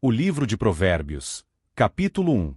O livro de Provérbios, capítulo 1.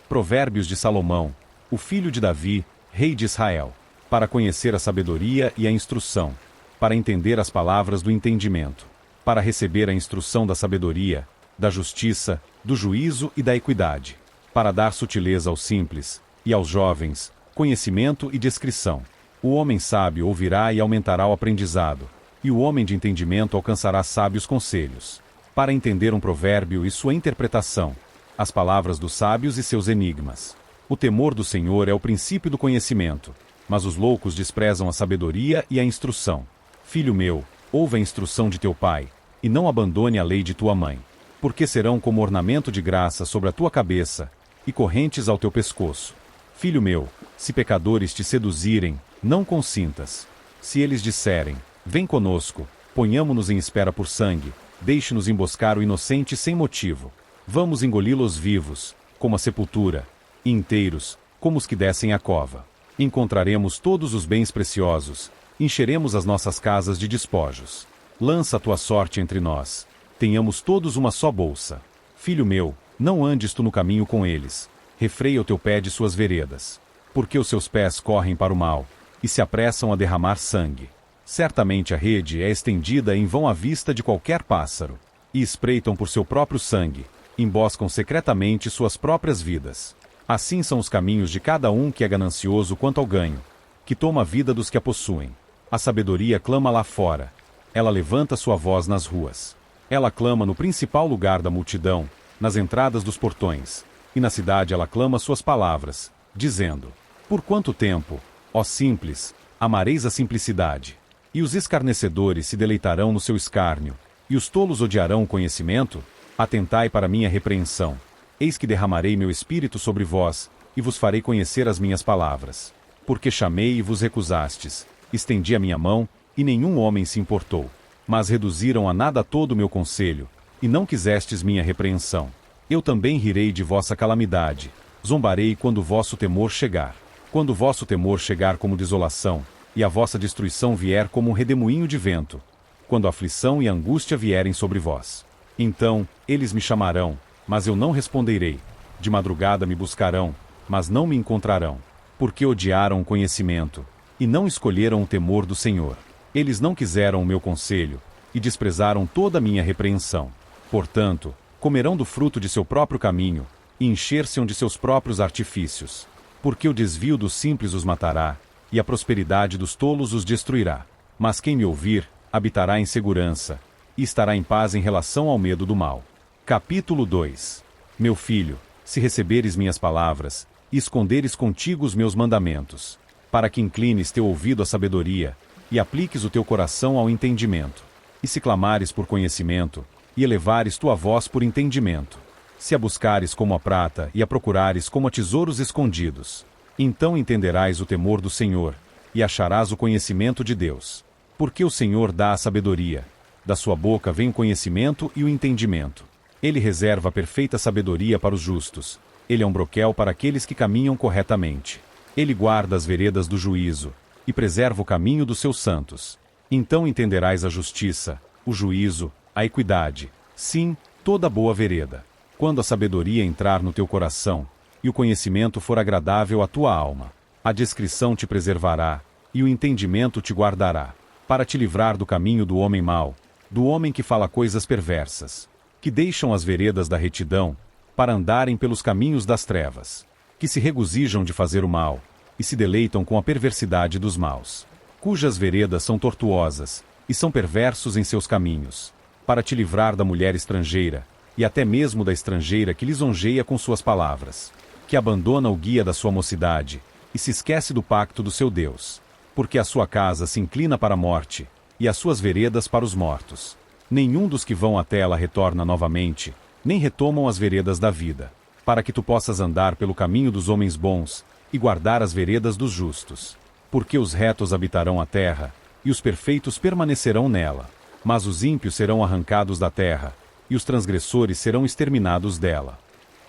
Provérbios de Salomão, o filho de Davi, rei de Israel, para conhecer a sabedoria e a instrução, para entender as palavras do entendimento, para receber a instrução da sabedoria, da justiça, do juízo e da equidade, para dar sutileza aos simples, e aos jovens, conhecimento e discrição. O homem sábio ouvirá e aumentará o aprendizado, e o homem de entendimento alcançará sábios conselhos, para entender um provérbio e sua interpretação, as palavras dos sábios e seus enigmas. O temor do Senhor é o princípio do conhecimento, mas os loucos desprezam a sabedoria e a instrução. Filho meu, ouve a instrução de teu pai, e não abandone a lei de tua mãe, porque serão como ornamento de graça sobre a tua cabeça, e correntes ao teu pescoço. Filho meu, se pecadores te seduzirem, não consintas. Se eles disserem, vem conosco, ponhamo-nos em espera por sangue, deixe-nos emboscar o inocente sem motivo. Vamos engoli-los vivos, como a sepultura, e inteiros, como os que descem a cova. Encontraremos todos os bens preciosos, encheremos as nossas casas de despojos. Lança a tua sorte entre nós, tenhamos todos uma só bolsa. Filho meu, não andes tu no caminho com eles, refreia o teu pé de suas veredas, porque os seus pés correm para o mal, e se apressam a derramar sangue. Certamente a rede é estendida em vão à vista de qualquer pássaro, e espreitam por seu próprio sangue, emboscam secretamente suas próprias vidas. Assim são os caminhos de cada um que é ganancioso quanto ao ganho, que toma a vida dos que a possuem. A sabedoria clama lá fora, ela levanta sua voz nas ruas. Ela clama no principal lugar da multidão, nas entradas dos portões, e na cidade ela clama suas palavras, dizendo: por quanto tempo, ó simples, amareis a simplicidade? E os escarnecedores se deleitarão no seu escárnio, e os tolos odiarão o conhecimento? Atentai para minha repreensão. Eis que derramarei meu espírito sobre vós, e vos farei conhecer as minhas palavras. Porque chamei e vos recusastes, estendi a minha mão, e nenhum homem se importou. Mas reduziram a nada todo o meu conselho, e não quisestes minha repreensão. Eu também rirei de vossa calamidade, zombarei quando o vosso temor chegar. Quando o vosso temor chegar como desolação, e a vossa destruição vier como um redemoinho de vento, quando a aflição e a angústia vierem sobre vós. Então, eles me chamarão, mas eu não responderei. De madrugada me buscarão, mas não me encontrarão. Porque odiaram o conhecimento, e não escolheram o temor do Senhor. Eles não quiseram o meu conselho, e desprezaram toda a minha repreensão. Portanto, comerão do fruto de seu próprio caminho, e encher-se-ão de seus próprios artifícios. Porque o desvio dos simples os matará, e a prosperidade dos tolos os destruirá. Mas quem me ouvir, habitará em segurança, e estará em paz em relação ao medo do mal. Capítulo 2. Meu filho, se receberes minhas palavras, e esconderes contigo os meus mandamentos, para que inclines teu ouvido à sabedoria, e apliques o teu coração ao entendimento, e se clamares por conhecimento, e elevares tua voz por entendimento, se a buscares como a prata e a procurares como a tesouros escondidos, então entenderás o temor do Senhor, e acharás o conhecimento de Deus. Porque o Senhor dá a sabedoria, da sua boca vem o conhecimento e o entendimento. Ele reserva a perfeita sabedoria para os justos, ele é um broquel para aqueles que caminham corretamente. Ele guarda as veredas do juízo, e preserva o caminho dos seus santos. Então entenderás a justiça, o juízo, a equidade, sim, toda boa vereda. Quando a sabedoria entrar no teu coração, e o conhecimento for agradável à tua alma, a discrição te preservará, e o entendimento te guardará, para te livrar do caminho do homem mau, do homem que fala coisas perversas, que deixam as veredas da retidão, para andarem pelos caminhos das trevas, que se regozijam de fazer o mal, e se deleitam com a perversidade dos maus, cujas veredas são tortuosas, e são perversos em seus caminhos, para te livrar da mulher estrangeira, e até mesmo da estrangeira que lisonjeia com suas palavras, que abandona o guia da sua mocidade, e se esquece do pacto do seu Deus, porque a sua casa se inclina para a morte, e as suas veredas para os mortos. Nenhum dos que vão até ela retorna novamente, nem retomam as veredas da vida, para que tu possas andar pelo caminho dos homens bons, e guardar as veredas dos justos. Porque os retos habitarão a terra, e os perfeitos permanecerão nela. Mas os ímpios serão arrancados da terra, e os transgressores serão exterminados dela.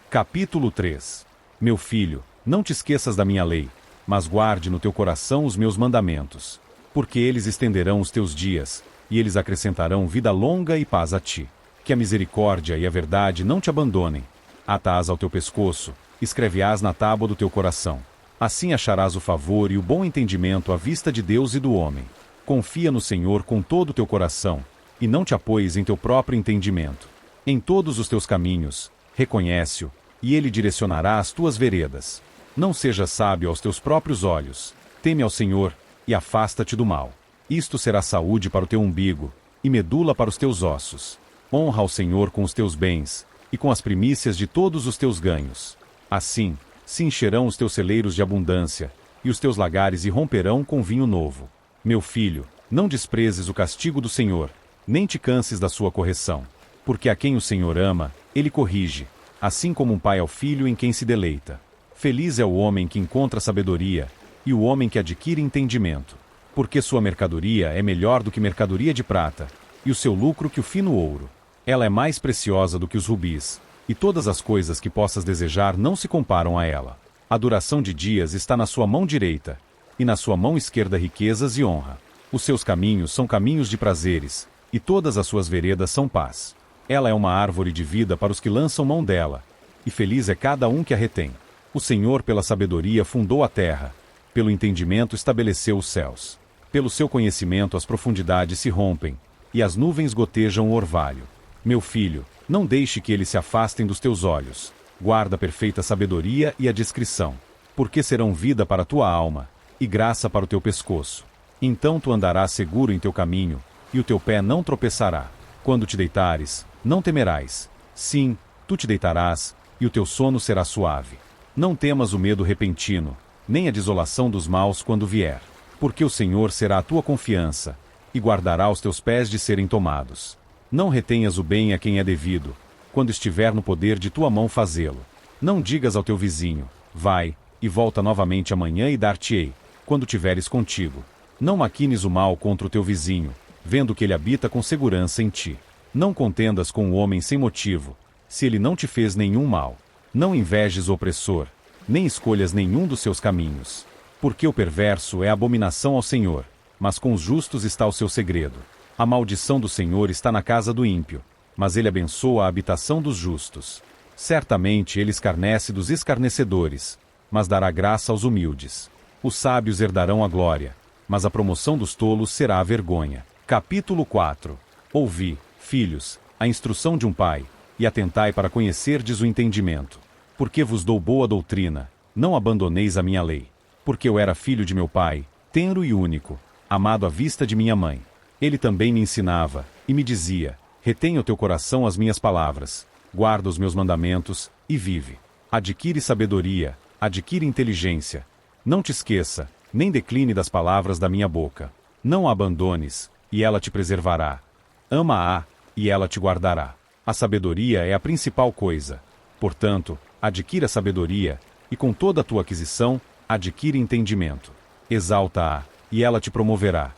Capítulo 3. Meu filho, não te esqueças da minha lei, mas guarde no teu coração os meus mandamentos, porque eles estenderão os teus dias, e eles acrescentarão vida longa e paz a ti. Que a misericórdia e a verdade não te abandonem. Ata-as ao teu pescoço, escreve-as na tábua do teu coração. Assim acharás o favor e o bom entendimento à vista de Deus e do homem. Confia no Senhor com todo o teu coração, e não te apoies em teu próprio entendimento. Em todos os teus caminhos, reconhece-o, e ele direcionará as tuas veredas. Não sejas sábio aos teus próprios olhos. Teme ao Senhor, e afasta-te do mal. Isto será saúde para o teu umbigo, e medula para os teus ossos. Honra ao Senhor com os teus bens, e com as primícias de todos os teus ganhos. Assim, se encherão os teus celeiros de abundância, e os teus lagares irromperão com vinho novo. Meu filho, não desprezes o castigo do Senhor, nem te canses da sua correção. Porque a quem o Senhor ama, ele corrige, assim como um pai ao filho em quem se deleita. Feliz é o homem que encontra sabedoria, e o homem que adquire entendimento. Porque sua mercadoria é melhor do que mercadoria de prata, e o seu lucro que o fino ouro. Ela é mais preciosa do que os rubis, e todas as coisas que possas desejar não se comparam a ela. A duração de dias está na sua mão direita, e na sua mão esquerda riquezas e honra. Os seus caminhos são caminhos de prazeres, e todas as suas veredas são paz. Ela é uma árvore de vida para os que lançam mão dela, e feliz é cada um que a retém. O Senhor pela sabedoria fundou a terra, pelo entendimento estabeleceu os céus. Pelo seu conhecimento as profundidades se rompem, e as nuvens gotejam o orvalho. Meu filho, não deixe que eles se afastem dos teus olhos. Guarda a perfeita sabedoria e a discrição, porque serão vida para a tua alma, e graça para o teu pescoço. Então tu andarás seguro em teu caminho, e o teu pé não tropeçará. Quando te deitares, não temerás. Sim, tu te deitarás, e o teu sono será suave. Não temas o medo repentino, nem a desolação dos maus quando vier. Porque o Senhor será a tua confiança, e guardará os teus pés de serem tomados. Não retenhas o bem a quem é devido, quando estiver no poder de tua mão fazê-lo. Não digas ao teu vizinho, vai, e volta novamente amanhã e dar-te-ei, quando tiveres contigo. Não maquines o mal contra o teu vizinho, vendo que ele habita com segurança em ti. Não contendas com o homem sem motivo, se ele não te fez nenhum mal. Não invejes o opressor, nem escolhas nenhum dos seus caminhos. Porque o perverso é abominação ao Senhor, mas com os justos está o seu segredo. A maldição do Senhor está na casa do ímpio, mas ele abençoa a habitação dos justos. Certamente ele escarnece dos escarnecedores, mas dará graça aos humildes. Os sábios herdarão a glória, mas a promoção dos tolos será a vergonha. Capítulo 4. Ouvi, filhos, a instrução de um pai, e atentai para conhecerdes o entendimento. Porque vos dou boa doutrina, não abandoneis a minha lei. Porque eu era filho de meu pai, tenro e único, amado à vista de minha mãe. Ele também me ensinava, e me dizia, retém o teu coração as minhas palavras, guarda os meus mandamentos, e vive. Adquire sabedoria, adquire inteligência. Não te esqueça, nem decline das palavras da minha boca. Não a abandones, e ela te preservará. Ama-a, e ela te guardará. A sabedoria é a principal coisa. Portanto, adquira sabedoria, e com toda a tua aquisição, adquire entendimento. Exalta-a, e ela te promoverá.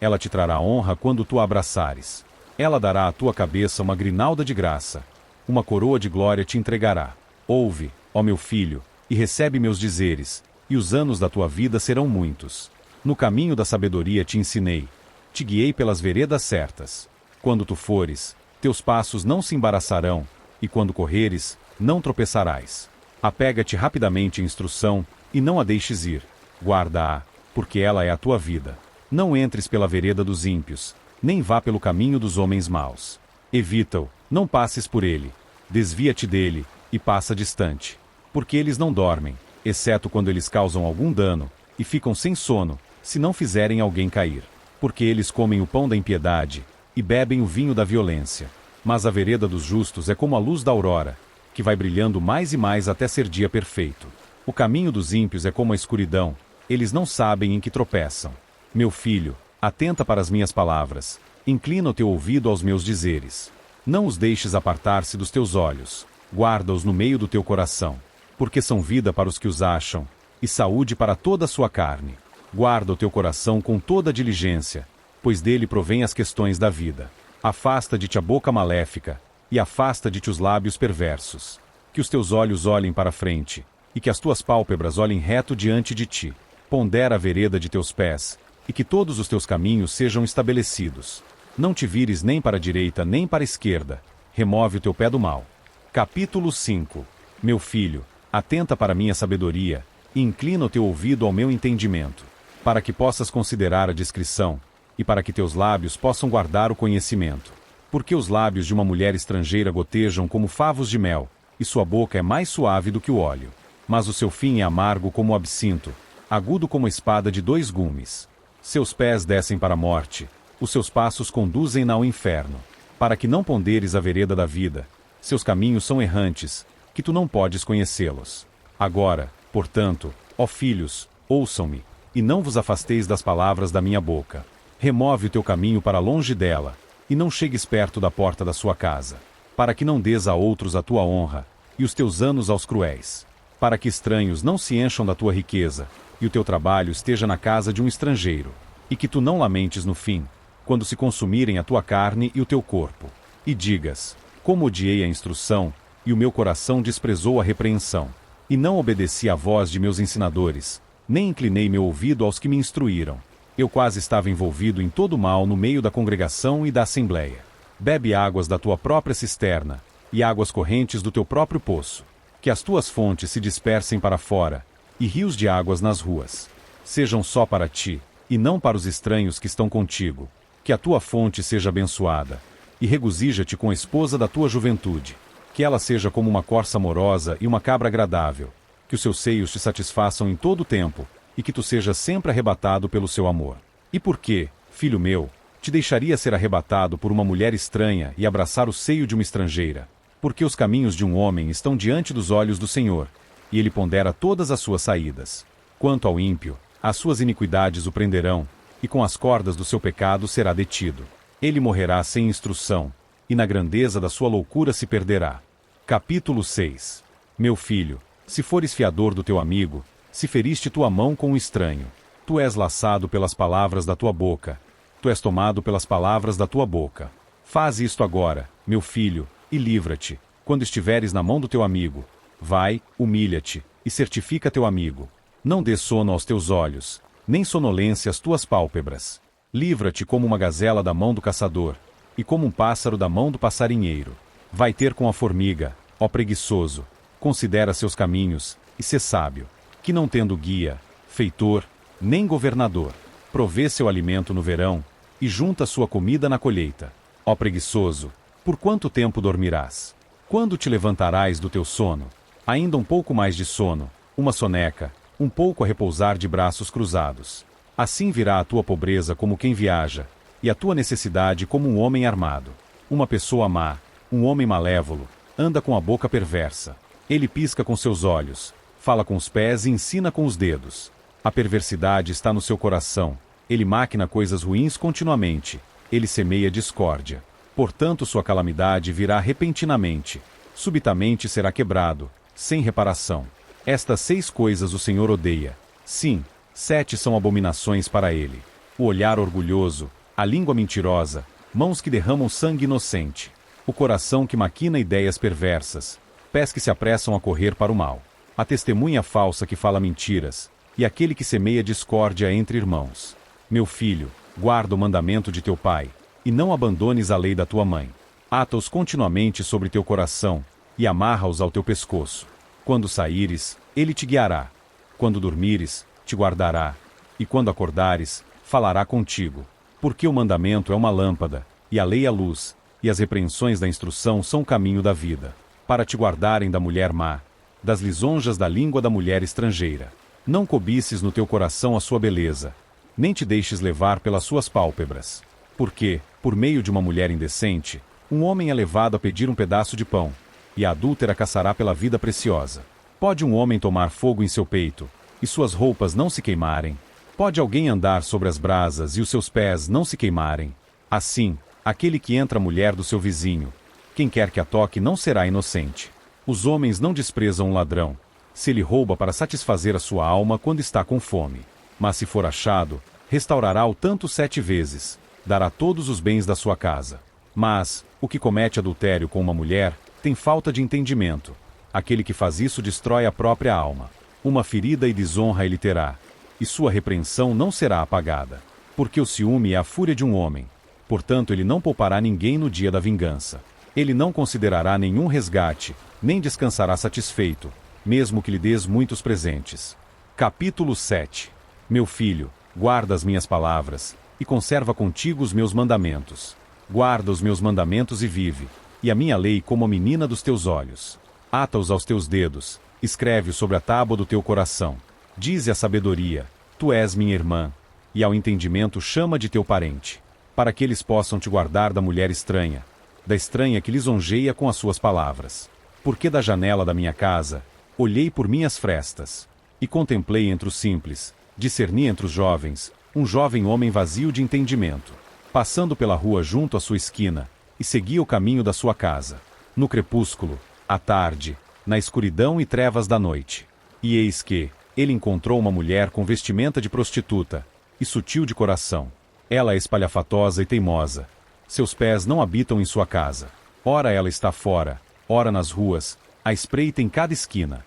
Ela te trará honra quando tu a abraçares. Ela dará à tua cabeça uma grinalda de graça. Uma coroa de glória te entregará. Ouve, ó meu filho, e recebe meus dizeres, e os anos da tua vida serão muitos. No caminho da sabedoria te ensinei, te guiei pelas veredas certas. Quando tu fores, teus passos não se embaraçarão, e quando correres, não tropeçarás. Apega-te rapidamente à instrução, e não a deixes ir. Guarda-a, porque ela é a tua vida. Não entres pela vereda dos ímpios, nem vá pelo caminho dos homens maus. Evita-o, não passes por ele. Desvia-te dele, e passa distante. Porque eles não dormem, exceto quando eles causam algum dano, e ficam sem sono, se não fizerem alguém cair. Porque eles comem o pão da impiedade, e bebem o vinho da violência. Mas a vereda dos justos é como a luz da aurora, que vai brilhando mais e mais até ser dia perfeito. O caminho dos ímpios é como a escuridão, eles não sabem em que tropeçam. Meu filho, atenta para as minhas palavras, inclina o teu ouvido aos meus dizeres. Não os deixes apartar-se dos teus olhos, guarda-os no meio do teu coração, porque são vida para os que os acham, e saúde para toda a sua carne. Guarda o teu coração com toda a diligência, pois dele provém as questões da vida. Afasta de ti a boca maléfica, e afasta de ti os lábios perversos. Que os teus olhos olhem para a frente, e que as tuas pálpebras olhem reto diante de ti. Pondera a vereda de teus pés, e que todos os teus caminhos sejam estabelecidos. Não te vires nem para a direita nem para a esquerda. Remove o teu pé do mal. Capítulo 5. Meu filho, atenta para minha sabedoria, e inclina o teu ouvido ao meu entendimento, para que possas considerar a discrição, e para que teus lábios possam guardar o conhecimento. Porque os lábios de uma mulher estrangeira gotejam como favos de mel, e sua boca é mais suave do que o óleo. Mas o seu fim é amargo como o absinto, agudo como a espada de 2 gumes. Seus pés descem para a morte, os seus passos conduzem-na ao inferno. Para que não ponderes a vereda da vida, seus caminhos são errantes, que tu não podes conhecê-los. Agora, portanto, ó filhos, ouçam-me, e não vos afasteis das palavras da minha boca. Remove o teu caminho para longe dela, e não chegues perto da porta da sua casa, para que não dês a outros a tua honra, e os teus anos aos cruéis, para que estranhos não se encham da tua riqueza, e o teu trabalho esteja na casa de um estrangeiro, e que tu não lamentes no fim, quando se consumirem a tua carne e o teu corpo, e digas, como odiei a instrução, e o meu coração desprezou a repreensão, e não obedeci à voz de meus ensinadores, nem inclinei meu ouvido aos que me instruíram. Eu quase estava envolvido em todo o mal no meio da congregação e da assembleia. Bebe águas da tua própria cisterna, e águas correntes do teu próprio poço. Que as tuas fontes se dispersem para fora, e rios de águas nas ruas. Sejam só para ti, e não para os estranhos que estão contigo. Que a tua fonte seja abençoada, e regozija-te com a esposa da tua juventude. Que ela seja como uma corça amorosa e uma cabra agradável. Que os seus seios te satisfaçam em todo o tempo, e que tu sejas sempre arrebatado pelo seu amor. E por que, filho meu, te deixaria ser arrebatado por uma mulher estranha e abraçar o seio de uma estrangeira? Porque os caminhos de um homem estão diante dos olhos do Senhor, e ele pondera todas as suas saídas. Quanto ao ímpio, as suas iniquidades o prenderão, e com as cordas do seu pecado será detido. Ele morrerá sem instrução, e na grandeza da sua loucura se perderá. Capítulo 6. Meu filho, se fores fiador do teu amigo, se feriste tua mão com um estranho, tu és laçado pelas palavras da tua boca, tu és tomado pelas palavras da tua boca. Faze isto agora, meu filho, e livra-te, quando estiveres na mão do teu amigo. Vai, humilha-te, e certifica teu amigo. Não dê sono aos teus olhos, nem sonolência às tuas pálpebras. Livra-te como uma gazela da mão do caçador, e como um pássaro da mão do passarinheiro. Vai ter com a formiga, ó preguiçoso, considera seus caminhos, e sê sábio, que não tendo guia, feitor, nem governador, provê seu alimento no verão, e junta sua comida na colheita. Ó preguiçoso, por quanto tempo dormirás? Quando te levantarás do teu sono? Ainda um pouco mais de sono, uma soneca, um pouco a repousar de braços cruzados. Assim virá a tua pobreza como quem viaja, e a tua necessidade como um homem armado. Uma pessoa má, um homem malévolo, anda com a boca perversa. Ele pisca com seus olhos, fala com os pés e ensina com os dedos. A perversidade está no seu coração, ele maquina coisas ruins continuamente, ele semeia discórdia. Portanto sua calamidade virá repentinamente, subitamente será quebrado, sem reparação. Estas 6 coisas o Senhor odeia. Sim, 7 são abominações para ele: o olhar orgulhoso, a língua mentirosa, mãos que derramam sangue inocente, o coração que maquina ideias perversas, pés que se apressam a correr para o mal, a testemunha falsa que fala mentiras, e aquele que semeia discórdia entre irmãos. Meu filho, guarda o mandamento de teu pai, e não abandones a lei da tua mãe. Ata-os continuamente sobre teu coração, e amarra-os ao teu pescoço. Quando saíres, ele te guiará. Quando dormires, te guardará. E quando acordares, falará contigo. Porque o mandamento é uma lâmpada, e a lei a luz, e as repreensões da instrução são o caminho da vida, para te guardarem da mulher má, das lisonjas da língua da mulher estrangeira. Não cobices no teu coração a sua beleza, nem te deixes levar pelas suas pálpebras. Porque, por meio de uma mulher indecente, um homem é levado a pedir um pedaço de pão, e a adúltera caçará pela vida preciosa. Pode um homem tomar fogo em seu peito, e suas roupas não se queimarem? Pode alguém andar sobre as brasas e os seus pés não se queimarem? Assim, aquele que entra a mulher do seu vizinho, quem quer que a toque não será inocente. Os homens não desprezam um ladrão, se ele rouba para satisfazer a sua alma quando está com fome. Mas se for achado, restaurará o tanto 7 vezes, dará todos os bens da sua casa. Mas, o que comete adultério com uma mulher, tem falta de entendimento. Aquele que faz isso destrói a própria alma. Uma ferida e desonra ele terá, e sua repreensão não será apagada. Porque o ciúme é a fúria de um homem. Portanto, ele não poupará ninguém no dia da vingança. Ele não considerará nenhum resgate, nem descansará satisfeito, mesmo que lhe dês muitos presentes. Capítulo 7. Meu filho, guarda as minhas palavras, e conserva contigo os meus mandamentos. Guarda os meus mandamentos e vive, e a minha lei como a menina dos teus olhos. Ata-os aos teus dedos, escreve-os sobre a tábua do teu coração. Dize à sabedoria, tu és minha irmã, e ao entendimento chama de teu parente, para que eles possam te guardar da mulher estranha, da estranha que lisonjeia com as suas palavras. Porque da janela da minha casa, olhei por minhas frestas, e contemplei entre os simples, discerni entre os jovens, um jovem homem vazio de entendimento, passando pela rua junto à sua esquina, e seguia o caminho da sua casa. No crepúsculo, à tarde, na escuridão e trevas da noite. E eis que, ele encontrou uma mulher com vestimenta de prostituta, e sutil de coração. Ela é espalhafatosa e teimosa. Seus pés não habitam em sua casa. Ora ela está fora, ora nas ruas, à espreita em cada esquina.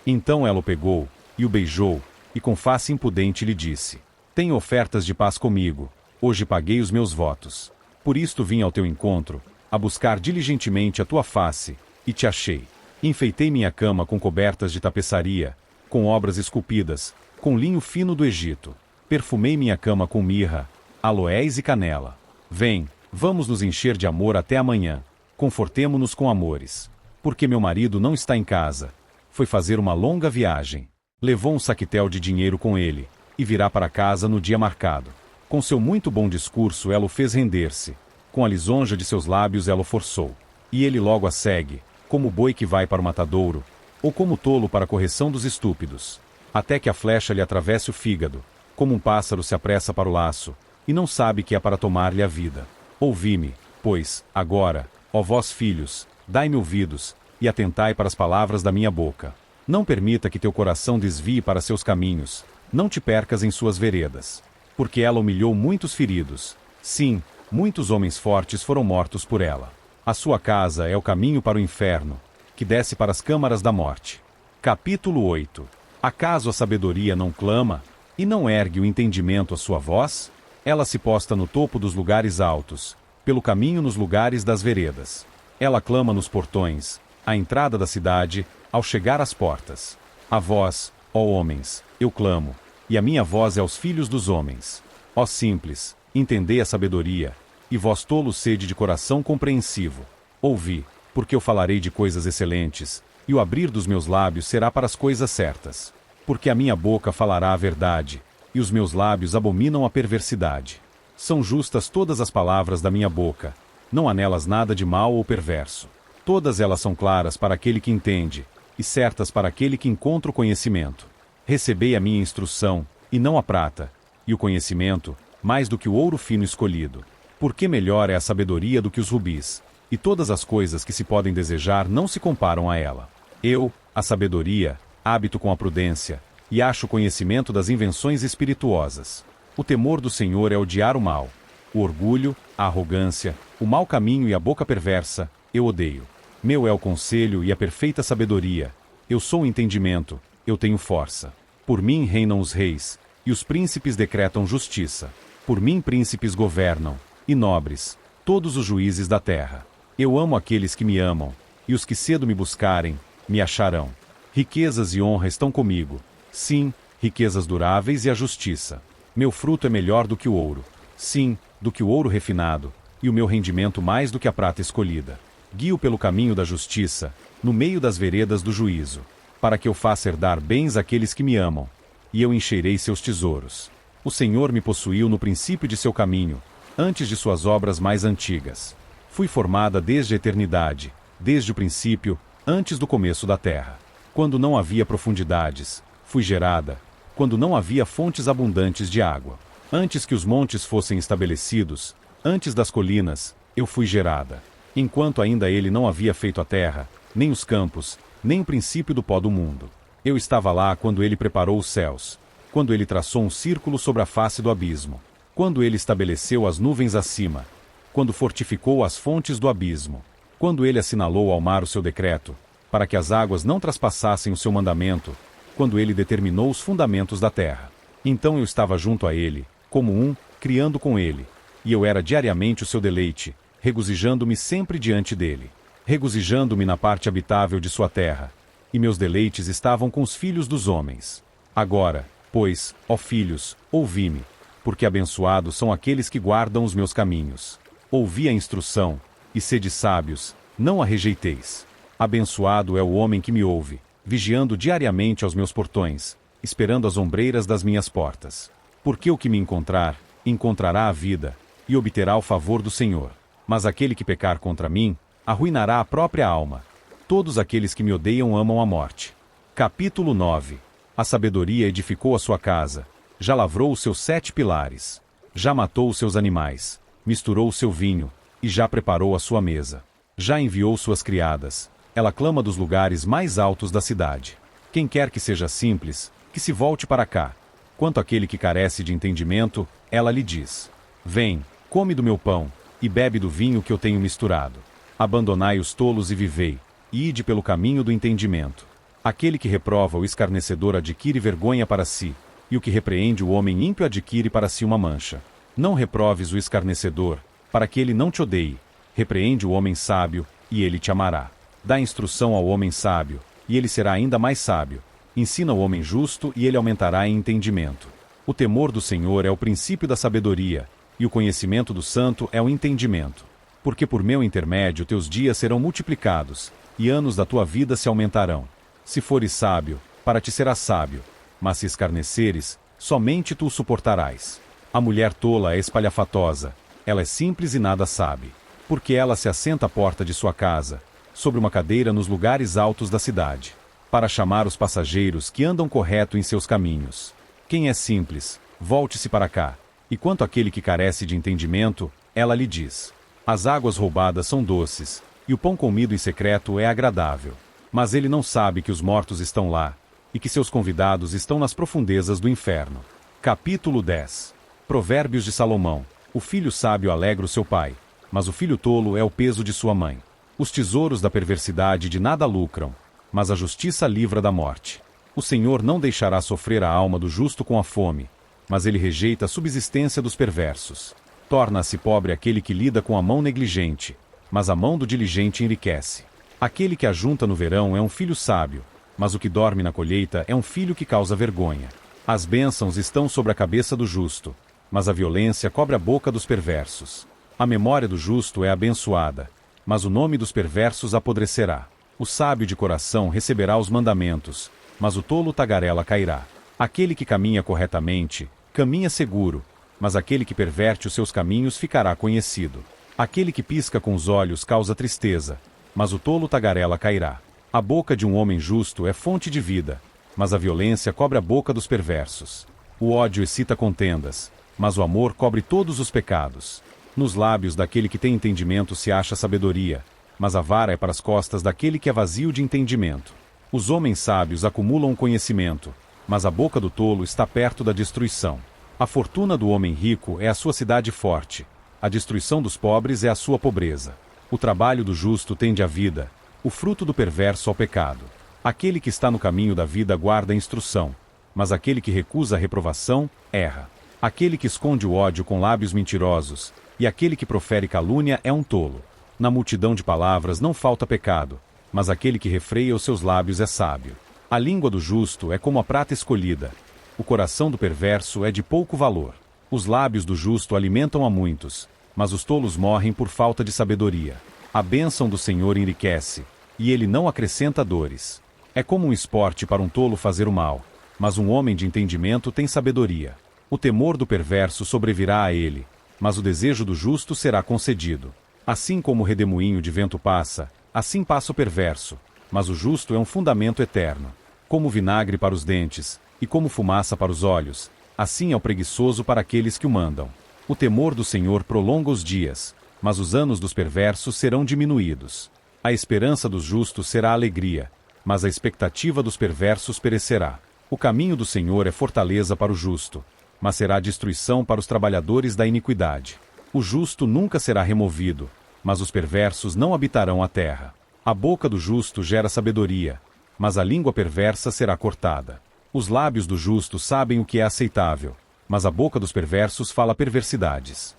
Então ela o pegou, e o beijou, e com face impudente lhe disse: Tenho ofertas de paz comigo, hoje paguei os meus votos. Por isto vim ao teu encontro, a buscar diligentemente a tua face, e te achei. Enfeitei minha cama com cobertas de tapeçaria, com obras esculpidas, com linho fino do Egito. Perfumei minha cama com mirra, aloés e canela. Vem, vamos nos encher de amor até amanhã. Confortemo-nos com amores. Porque meu marido não está em casa. Foi fazer uma longa viagem. Levou um saquetel de dinheiro com ele, e virá para casa no dia marcado. Com seu muito bom discurso ela o fez render-se. Com a lisonja de seus lábios ela o forçou. E ele logo a segue, como o boi que vai para o matadouro, ou como o tolo para a correção dos estúpidos. Até que a flecha lhe atravesse o fígado, como um pássaro se apressa para o laço, e não sabe que é para tomar-lhe a vida. Ouvi-me, pois, agora, ó vós filhos, dai-me ouvidos, e atentai para as palavras da minha boca. Não permita que teu coração desvie para seus caminhos, não te percas em suas veredas. Porque ela humilhou muitos feridos. Sim, muitos homens fortes foram mortos por ela. A sua casa é o caminho para o inferno, que desce para as câmaras da morte. Capítulo 8. Acaso a sabedoria não clama, e não ergue o entendimento a sua voz? Ela se posta no topo dos lugares altos, pelo caminho nos lugares das veredas. Ela clama nos portões, à entrada da cidade, ao chegar às portas. A vós, ó homens, eu clamo, e a minha voz é aos filhos dos homens. Ó simples, entendei a sabedoria, e vós tolos sede de coração compreensivo. Ouvi, porque eu falarei de coisas excelentes, e o abrir dos meus lábios será para as coisas certas. Porque a minha boca falará a verdade, e os meus lábios abominam a perversidade. São justas todas as palavras da minha boca, não há nelas nada de mal ou perverso. Todas elas são claras para aquele que entende, e certas para aquele que encontra o conhecimento. Recebei a minha instrução, e não a prata, e o conhecimento, mais do que o ouro fino escolhido. Porque melhor é a sabedoria do que os rubis, e todas as coisas que se podem desejar não se comparam a ela. Eu, a sabedoria, habito com a prudência, e acho o conhecimento das invenções espirituosas. O temor do Senhor é odiar o mal. O orgulho, a arrogância, o mau caminho e a boca perversa, eu odeio. Meu é o conselho e a perfeita sabedoria. Eu sou o entendimento, eu tenho força. Por mim reinam os reis, e os príncipes decretam justiça. Por mim príncipes governam, e nobres, todos os juízes da terra. Eu amo aqueles que me amam, e os que cedo me buscarem, me acharão. Riquezas e honra estão comigo. Sim, riquezas duráveis e a justiça. Meu fruto é melhor do que o ouro. Sim, do que o ouro refinado, e o meu rendimento mais do que a prata escolhida. Guio pelo caminho da justiça, no meio das veredas do juízo, para que eu faça herdar bens àqueles que me amam, e eu encherei seus tesouros. O Senhor me possuiu no princípio de seu caminho, antes de suas obras mais antigas. Fui formada desde a eternidade, desde o princípio, antes do começo da terra. Quando não havia profundidades, fui gerada, quando não havia fontes abundantes de água. Antes que os montes fossem estabelecidos, antes das colinas, eu fui gerada. Enquanto ainda ele não havia feito a terra, nem os campos, nem o princípio do pó do mundo. Eu estava lá quando ele preparou os céus, quando ele traçou um círculo sobre a face do abismo, quando ele estabeleceu as nuvens acima, quando fortificou as fontes do abismo, quando ele assinalou ao mar o seu decreto, para que as águas não traspassassem o seu mandamento, quando ele determinou os fundamentos da terra. Então eu estava junto a ele, como criando com ele, e eu era diariamente o seu deleite, regozijando-me sempre diante dele, regozijando-me na parte habitável de sua terra, e meus deleites estavam com os filhos dos homens. Agora, pois, ó filhos, ouvi-me, porque abençoados são aqueles que guardam os meus caminhos. Ouvi a instrução, e sede sábios, não a rejeiteis. Abençoado é o homem que me ouve, vigiando diariamente aos meus portões, esperando as ombreiras das minhas portas. Porque o que me encontrar, encontrará a vida, e obterá o favor do Senhor. Mas aquele que pecar contra mim, arruinará a própria alma. Todos aqueles que me odeiam amam a morte. Capítulo 9. A sabedoria edificou a sua casa, já lavrou os seus 7 pilares, já matou os seus animais, misturou o seu vinho, e já preparou a sua mesa. Já enviou suas criadas, ela clama dos lugares mais altos da cidade. Quem quer que seja simples, que se volte para cá. Quanto àquele que carece de entendimento, ela lhe diz: vem, come do meu pão, e bebe do vinho que eu tenho misturado. Abandonai os tolos e vivei, e ide pelo caminho do entendimento. Aquele que reprova o escarnecedor adquire vergonha para si, e o que repreende o homem ímpio adquire para si uma mancha. Não reproves o escarnecedor, para que ele não te odeie. Repreende o homem sábio, e ele te amará. Dá instrução ao homem sábio, e ele será ainda mais sábio. Ensina o homem justo, e ele aumentará em entendimento. O temor do Senhor é o princípio da sabedoria, e o conhecimento do santo é o entendimento. Porque por meu intermédio teus dias serão multiplicados, e anos da tua vida se aumentarão. Se fores sábio, para ti serás sábio, mas se escarneceres, somente tu o suportarás. A mulher tola é espalhafatosa, ela é simples e nada sabe. Porque ela se assenta à porta de sua casa, sobre uma cadeira nos lugares altos da cidade, para chamar os passageiros que andam correto em seus caminhos. Quem é simples, volte-se para cá. E quanto àquele que carece de entendimento, ela lhe diz: as águas roubadas são doces, e o pão comido em secreto é agradável. Mas ele não sabe que os mortos estão lá, e que seus convidados estão nas profundezas do inferno. Capítulo 10. Provérbios de Salomão. O filho sábio alegra o seu pai, mas o filho tolo é o peso de sua mãe. Os tesouros da perversidade de nada lucram, mas a justiça livra da morte. O Senhor não deixará sofrer a alma do justo com a fome, mas ele rejeita a subsistência dos perversos. Torna-se pobre aquele que lida com a mão negligente, mas a mão do diligente enriquece. Aquele que ajunta no verão é um filho sábio, mas o que dorme na colheita é um filho que causa vergonha. As bênçãos estão sobre a cabeça do justo, mas a violência cobre a boca dos perversos. A memória do justo é abençoada, mas o nome dos perversos apodrecerá. O sábio de coração receberá os mandamentos, mas o tolo tagarela cairá. Aquele que caminha corretamente, caminha seguro, mas aquele que perverte os seus caminhos ficará conhecido. Aquele que pisca com os olhos causa tristeza, mas o tolo tagarela cairá. A boca de um homem justo é fonte de vida, mas a violência cobre a boca dos perversos. O ódio excita contendas, mas o amor cobre todos os pecados. Nos lábios daquele que tem entendimento se acha sabedoria, mas a vara é para as costas daquele que é vazio de entendimento. Os homens sábios acumulam conhecimento, mas a boca do tolo está perto da destruição. A fortuna do homem rico é a sua cidade forte, a destruição dos pobres é a sua pobreza. O trabalho do justo tende à vida, o fruto do perverso ao pecado. Aquele que está no caminho da vida guarda a instrução, mas aquele que recusa a reprovação, erra. Aquele que esconde o ódio com lábios mentirosos, e aquele que profere calúnia é um tolo. Na multidão de palavras não falta pecado, mas aquele que refreia os seus lábios é sábio. A língua do justo é como a prata escolhida. O coração do perverso é de pouco valor. Os lábios do justo alimentam a muitos, mas os tolos morrem por falta de sabedoria. A bênção do Senhor enriquece, e ele não acrescenta dores. É como um esporte para um tolo fazer o mal, mas um homem de entendimento tem sabedoria. O temor do perverso sobrevirá a ele, mas o desejo do justo será concedido. Assim como o redemoinho de vento passa, assim passa o perverso, mas o justo é um fundamento eterno. Como vinagre para os dentes, e como fumaça para os olhos, assim é o preguiçoso para aqueles que o mandam. O temor do Senhor prolonga os dias, mas os anos dos perversos serão diminuídos. A esperança dos justos será alegria, mas a expectativa dos perversos perecerá. O caminho do Senhor é fortaleza para o justo, mas será destruição para os trabalhadores da iniquidade. O justo nunca será removido, mas os perversos não habitarão a terra. A boca do justo gera sabedoria, mas a língua perversa será cortada. Os lábios do justo sabem o que é aceitável, mas a boca dos perversos fala perversidades.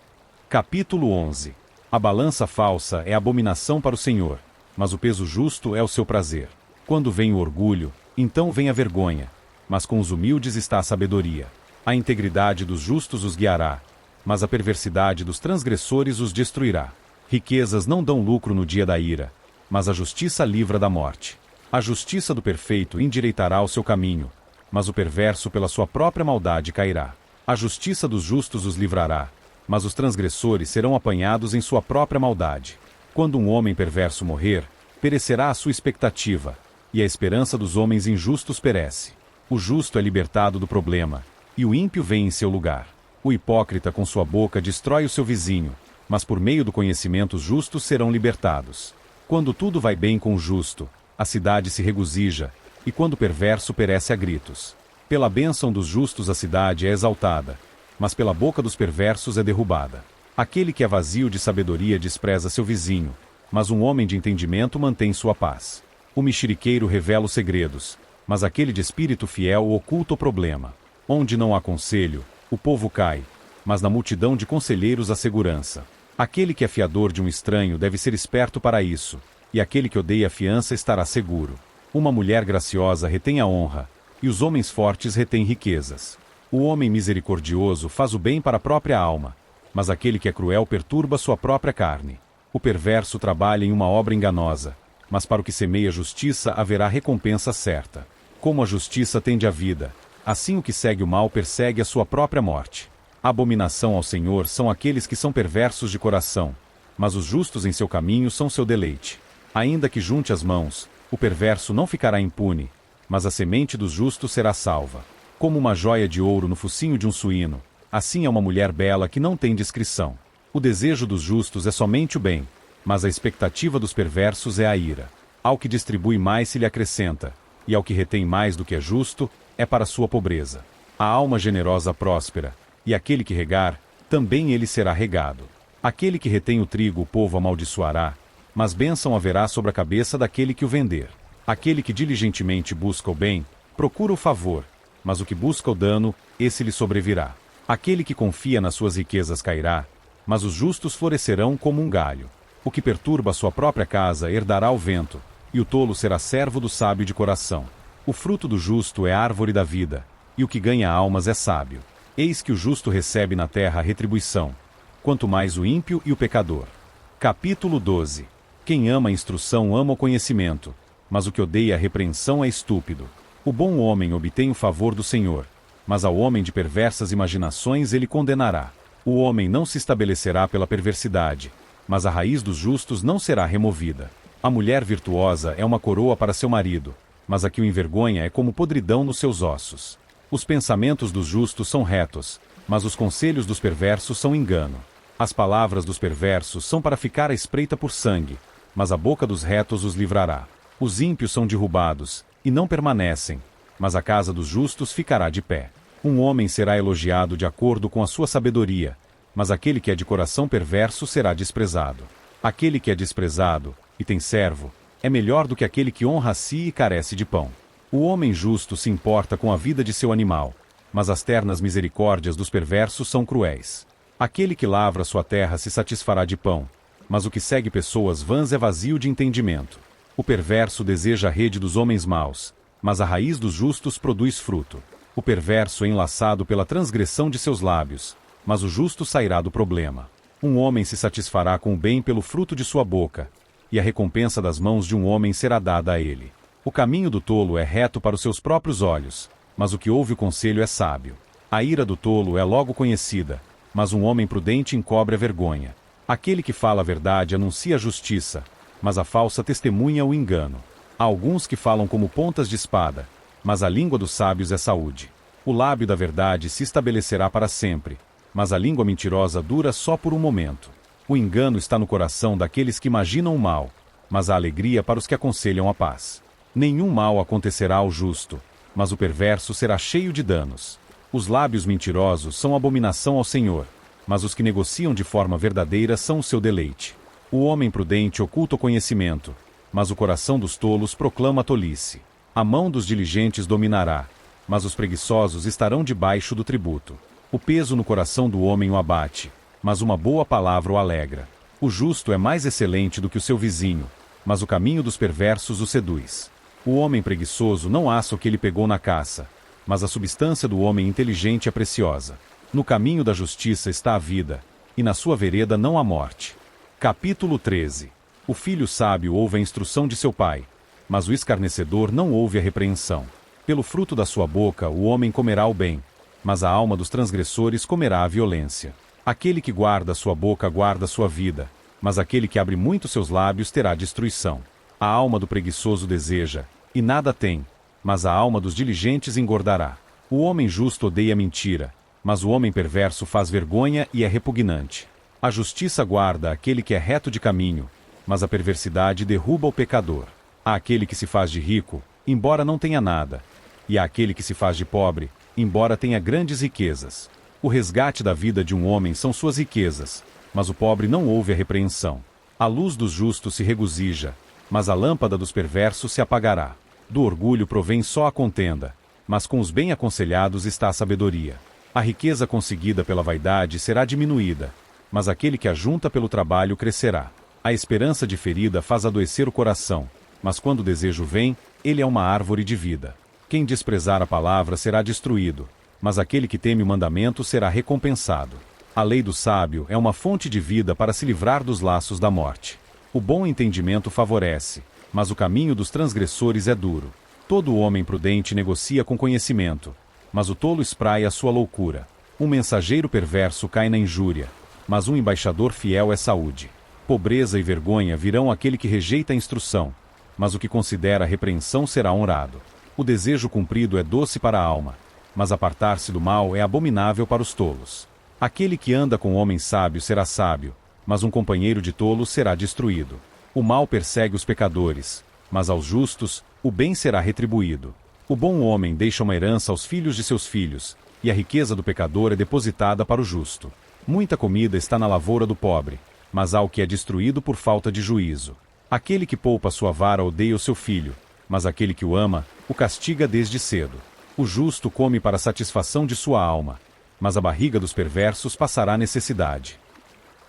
Capítulo 11. A balança falsa é abominação para o Senhor, mas o peso justo é o seu prazer. Quando vem o orgulho, então vem a vergonha, mas com os humildes está a sabedoria. A integridade dos justos os guiará, mas a perversidade dos transgressores os destruirá. Riquezas não dão lucro no dia da ira, mas a justiça livra da morte. A justiça do perfeito endireitará o seu caminho, mas o perverso pela sua própria maldade cairá. A justiça dos justos os livrará, mas os transgressores serão apanhados em sua própria maldade. Quando um homem perverso morrer, perecerá a sua expectativa, e a esperança dos homens injustos perece. O justo é libertado do problema, e o ímpio vem em seu lugar. O hipócrita com sua boca destrói o seu vizinho, mas por meio do conhecimento os justos serão libertados. Quando tudo vai bem com o justo, a cidade se regozija, e quando o perverso perece a gritos. Pela bênção dos justos a cidade é exaltada, mas pela boca dos perversos é derrubada. Aquele que é vazio de sabedoria despreza seu vizinho, mas um homem de entendimento mantém sua paz. O mexeriqueiro revela os segredos, mas aquele de espírito fiel oculta o problema. Onde não há conselho, o povo cai, mas na multidão de conselheiros há segurança. Aquele que é fiador de um estranho deve ser esperto para isso, e aquele que odeia a fiança estará seguro. Uma mulher graciosa retém a honra, e os homens fortes retêm riquezas. O homem misericordioso faz o bem para a própria alma, mas aquele que é cruel perturba sua própria carne. O perverso trabalha em uma obra enganosa, mas para o que semeia justiça haverá recompensa certa. Como a justiça tende à vida, assim o que segue o mal persegue a sua própria morte. A abominação ao Senhor são aqueles que são perversos de coração, mas os justos em seu caminho são seu deleite. Ainda que junte as mãos, o perverso não ficará impune, mas a semente dos justos será salva. Como uma joia de ouro no focinho de um suíno, assim é uma mulher bela que não tem discrição. O desejo dos justos é somente o bem, mas a expectativa dos perversos é a ira. Ao que distribui mais se lhe acrescenta, e ao que retém mais do que é justo, é para sua pobreza. A alma generosa próspera, e aquele que regar, também ele será regado. Aquele que retém o trigo o povo amaldiçoará, mas bênção haverá sobre a cabeça daquele que o vender. Aquele que diligentemente busca o bem, procura o favor, mas o que busca o dano, esse lhe sobrevirá. Aquele que confia nas suas riquezas cairá, mas os justos florescerão como um galho. O que perturba a sua própria casa herdará o vento, e o tolo será servo do sábio de coração. O fruto do justo é árvore da vida, e o que ganha almas é sábio. Eis que o justo recebe na terra a retribuição, quanto mais o ímpio e o pecador. Capítulo 12. Quem ama a instrução ama o conhecimento, mas o que odeia a repreensão é estúpido. O bom homem obtém o favor do Senhor, mas ao homem de perversas imaginações ele condenará. O homem não se estabelecerá pela perversidade, mas a raiz dos justos não será removida. A mulher virtuosa é uma coroa para seu marido, mas a que o envergonha é como podridão nos seus ossos. Os pensamentos dos justos são retos, mas os conselhos dos perversos são engano. As palavras dos perversos são para ficar à espreita por sangue, mas a boca dos retos os livrará. Os ímpios são derrubados, e não permanecem, mas a casa dos justos ficará de pé. Um homem será elogiado de acordo com a sua sabedoria, mas aquele que é de coração perverso será desprezado. Aquele que é desprezado, e tem servo, é melhor do que aquele que honra a si e carece de pão. O homem justo se importa com a vida de seu animal, mas as ternas misericórdias dos perversos são cruéis. Aquele que lavra sua terra se satisfará de pão, mas o que segue pessoas vãs é vazio de entendimento. O perverso deseja a rede dos homens maus, mas a raiz dos justos produz fruto. O perverso é enlaçado pela transgressão de seus lábios, mas o justo sairá do problema. Um homem se satisfará com o bem pelo fruto de sua boca, e a recompensa das mãos de um homem será dada a ele. O caminho do tolo é reto para os seus próprios olhos, mas o que ouve o conselho é sábio. A ira do tolo é logo conhecida, mas um homem prudente encobre a vergonha. Aquele que fala a verdade anuncia a justiça, mas a falsa testemunha o engano. Há alguns que falam como pontas de espada, mas a língua dos sábios é saúde. O lábio da verdade se estabelecerá para sempre, mas a língua mentirosa dura só por um momento. O engano está no coração daqueles que imaginam o mal, mas a alegria para os que aconselham a paz. Nenhum mal acontecerá ao justo, mas o perverso será cheio de danos. Os lábios mentirosos são abominação ao Senhor, mas os que negociam de forma verdadeira são o seu deleite. O homem prudente oculta o conhecimento, mas o coração dos tolos proclama a tolice. A mão dos diligentes dominará, mas os preguiçosos estarão debaixo do tributo. O peso no coração do homem o abate, mas uma boa palavra o alegra. O justo é mais excelente do que o seu vizinho, mas o caminho dos perversos o seduz. O homem preguiçoso não assa o que ele pegou na caça, mas a substância do homem inteligente é preciosa. No caminho da justiça está a vida, e na sua vereda não há morte. Capítulo 13. O filho sábio ouve a instrução de seu pai, mas o escarnecedor não ouve a repreensão. Pelo fruto da sua boca o homem comerá o bem, mas a alma dos transgressores comerá a violência. Aquele que guarda sua boca guarda sua vida, mas aquele que abre muito seus lábios terá destruição. A alma do preguiçoso deseja, e nada tem, mas a alma dos diligentes engordará. O homem justo odeia mentira, mas o homem perverso faz vergonha e é repugnante. A justiça guarda aquele que é reto de caminho, mas a perversidade derruba o pecador. Há aquele que se faz de rico, embora não tenha nada, e há aquele que se faz de pobre, embora tenha grandes riquezas. O resgate da vida de um homem são suas riquezas, mas o pobre não ouve a repreensão. A luz dos justos se regozija, mas a lâmpada dos perversos se apagará. Do orgulho provém só a contenda, mas com os bem aconselhados está a sabedoria. A riqueza conseguida pela vaidade será diminuída, mas aquele que ajunta pelo trabalho crescerá. A esperança diferida faz adoecer o coração, mas quando o desejo vem, ele é uma árvore de vida. Quem desprezar a palavra será destruído, mas aquele que teme o mandamento será recompensado. A lei do sábio é uma fonte de vida para se livrar dos laços da morte. O bom entendimento favorece, mas o caminho dos transgressores é duro. Todo homem prudente negocia com conhecimento, mas o tolo espraia a sua loucura. Um mensageiro perverso cai na injúria, mas um embaixador fiel é saúde. Pobreza e vergonha virão àquele que rejeita a instrução, mas o que considera a repreensão será honrado. O desejo cumprido é doce para a alma, mas apartar-se do mal é abominável para os tolos. Aquele que anda com homem sábio será sábio, mas um companheiro de tolos será destruído. O mal persegue os pecadores, mas aos justos, o bem será retribuído. O bom homem deixa uma herança aos filhos de seus filhos, e a riqueza do pecador é depositada para o justo. Muita comida está na lavoura do pobre, mas há o que é destruído por falta de juízo. Aquele que poupa sua vara odeia o seu filho, mas aquele que o ama, o castiga desde cedo. O justo come para a satisfação de sua alma, mas a barriga dos perversos passará necessidade.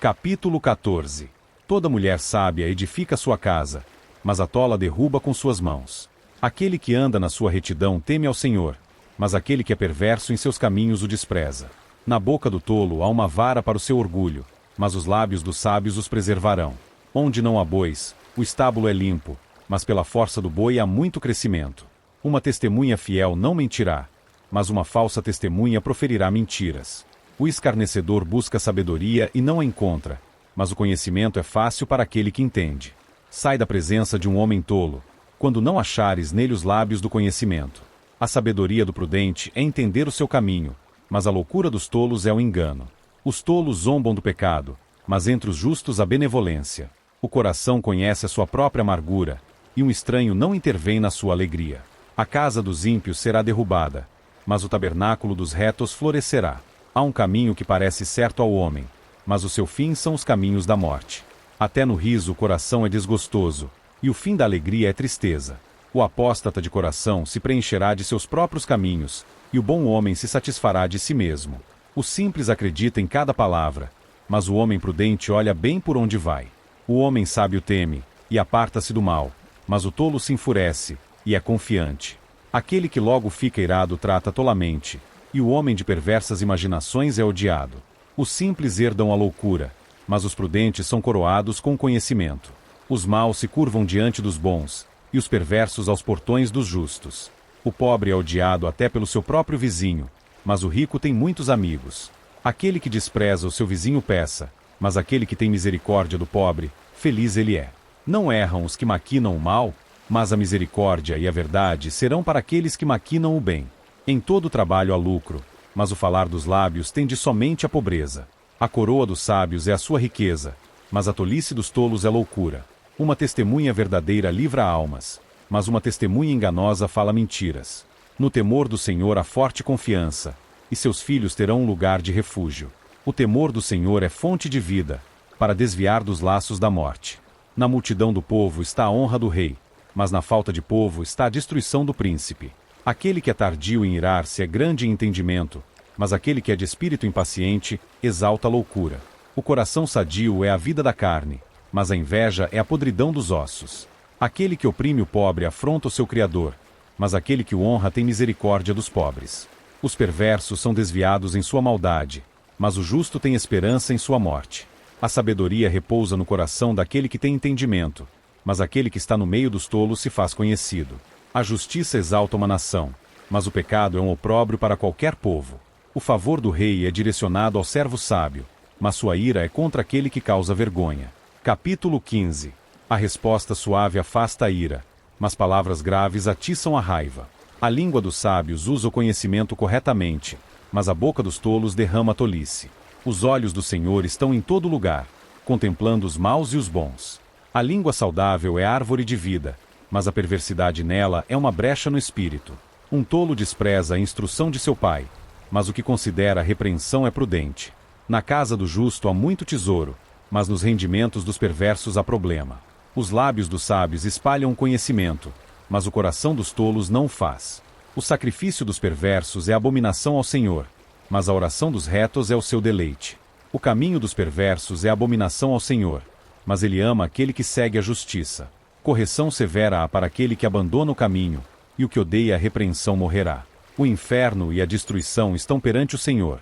Capítulo 14. Toda mulher sábia edifica sua casa, mas a tola derruba com suas mãos. Aquele que anda na sua retidão teme ao Senhor, mas aquele que é perverso em seus caminhos o despreza. Na boca do tolo há uma vara para o seu orgulho, mas os lábios dos sábios os preservarão. Onde não há bois, o estábulo é limpo, mas pela força do boi há muito crescimento. Uma testemunha fiel não mentirá, mas uma falsa testemunha proferirá mentiras. O escarnecedor busca sabedoria e não a encontra, mas o conhecimento é fácil para aquele que entende. Sai da presença de um homem tolo, quando não achares nele os lábios do conhecimento. A sabedoria do prudente é entender o seu caminho, mas a loucura dos tolos é o engano. Os tolos zombam do pecado, mas entre os justos a benevolência. O coração conhece a sua própria amargura, e um estranho não intervém na sua alegria. A casa dos ímpios será derrubada, mas o tabernáculo dos retos florescerá. Há um caminho que parece certo ao homem, mas o seu fim são os caminhos da morte. Até no riso o coração é desgostoso, e o fim da alegria é tristeza. O apóstata de coração se preencherá de seus próprios caminhos, e o bom homem se satisfará de si mesmo. O simples acredita em cada palavra, mas o homem prudente olha bem por onde vai. O homem sábio teme, e aparta-se do mal, mas o tolo se enfurece, e é confiante. Aquele que logo fica irado trata tolamente, e o homem de perversas imaginações é odiado. Os simples herdam a loucura, mas os prudentes são coroados com conhecimento. Os maus se curvam diante dos bons, e os perversos aos portões dos justos. O pobre é odiado até pelo seu próprio vizinho, mas o rico tem muitos amigos. Aquele que despreza o seu vizinho peça, mas aquele que tem misericórdia do pobre, feliz ele é. Não erram os que maquinam o mal, mas a misericórdia e a verdade serão para aqueles que maquinam o bem. Em todo trabalho há lucro, mas o falar dos lábios tende somente à pobreza. A coroa dos sábios é a sua riqueza, mas a tolice dos tolos é loucura. Uma testemunha verdadeira livra almas, mas uma testemunha enganosa fala mentiras. No temor do Senhor há forte confiança, e seus filhos terão um lugar de refúgio. O temor do Senhor é fonte de vida, para desviar dos laços da morte. Na multidão do povo está a honra do rei, mas na falta de povo está a destruição do príncipe. Aquele que é tardio em irar-se é grande em entendimento, mas aquele que é de espírito impaciente exalta a loucura. O coração sadio é a vida da carne, mas a inveja é a podridão dos ossos. Aquele que oprime o pobre afronta o seu Criador, mas aquele que o honra tem misericórdia dos pobres. Os perversos são desviados em sua maldade, mas o justo tem esperança em sua morte. A sabedoria repousa no coração daquele que tem entendimento, mas aquele que está no meio dos tolos se faz conhecido. A justiça exalta uma nação, mas o pecado é um opróbrio para qualquer povo. O favor do rei é direcionado ao servo sábio, mas sua ira é contra aquele que causa vergonha. Capítulo 15. A resposta suave afasta a ira, mas palavras graves atiçam a raiva. A língua dos sábios usa o conhecimento corretamente, mas a boca dos tolos derrama a tolice. Os olhos do Senhor estão em todo lugar, contemplando os maus e os bons. A língua saudável é árvore de vida, mas a perversidade nela é uma brecha no espírito. Um tolo despreza a instrução de seu pai, mas o que considera a repreensão é prudente. Na casa do justo há muito tesouro, mas nos rendimentos dos perversos há problema. Os lábios dos sábios espalham o conhecimento, mas o coração dos tolos não o faz. O sacrifício dos perversos é abominação ao Senhor, mas a oração dos retos é o seu deleite. O caminho dos perversos é abominação ao Senhor, mas ele ama aquele que segue a justiça. Correção severa há para aquele que abandona o caminho, e o que odeia a repreensão morrerá. O inferno e a destruição estão perante o Senhor.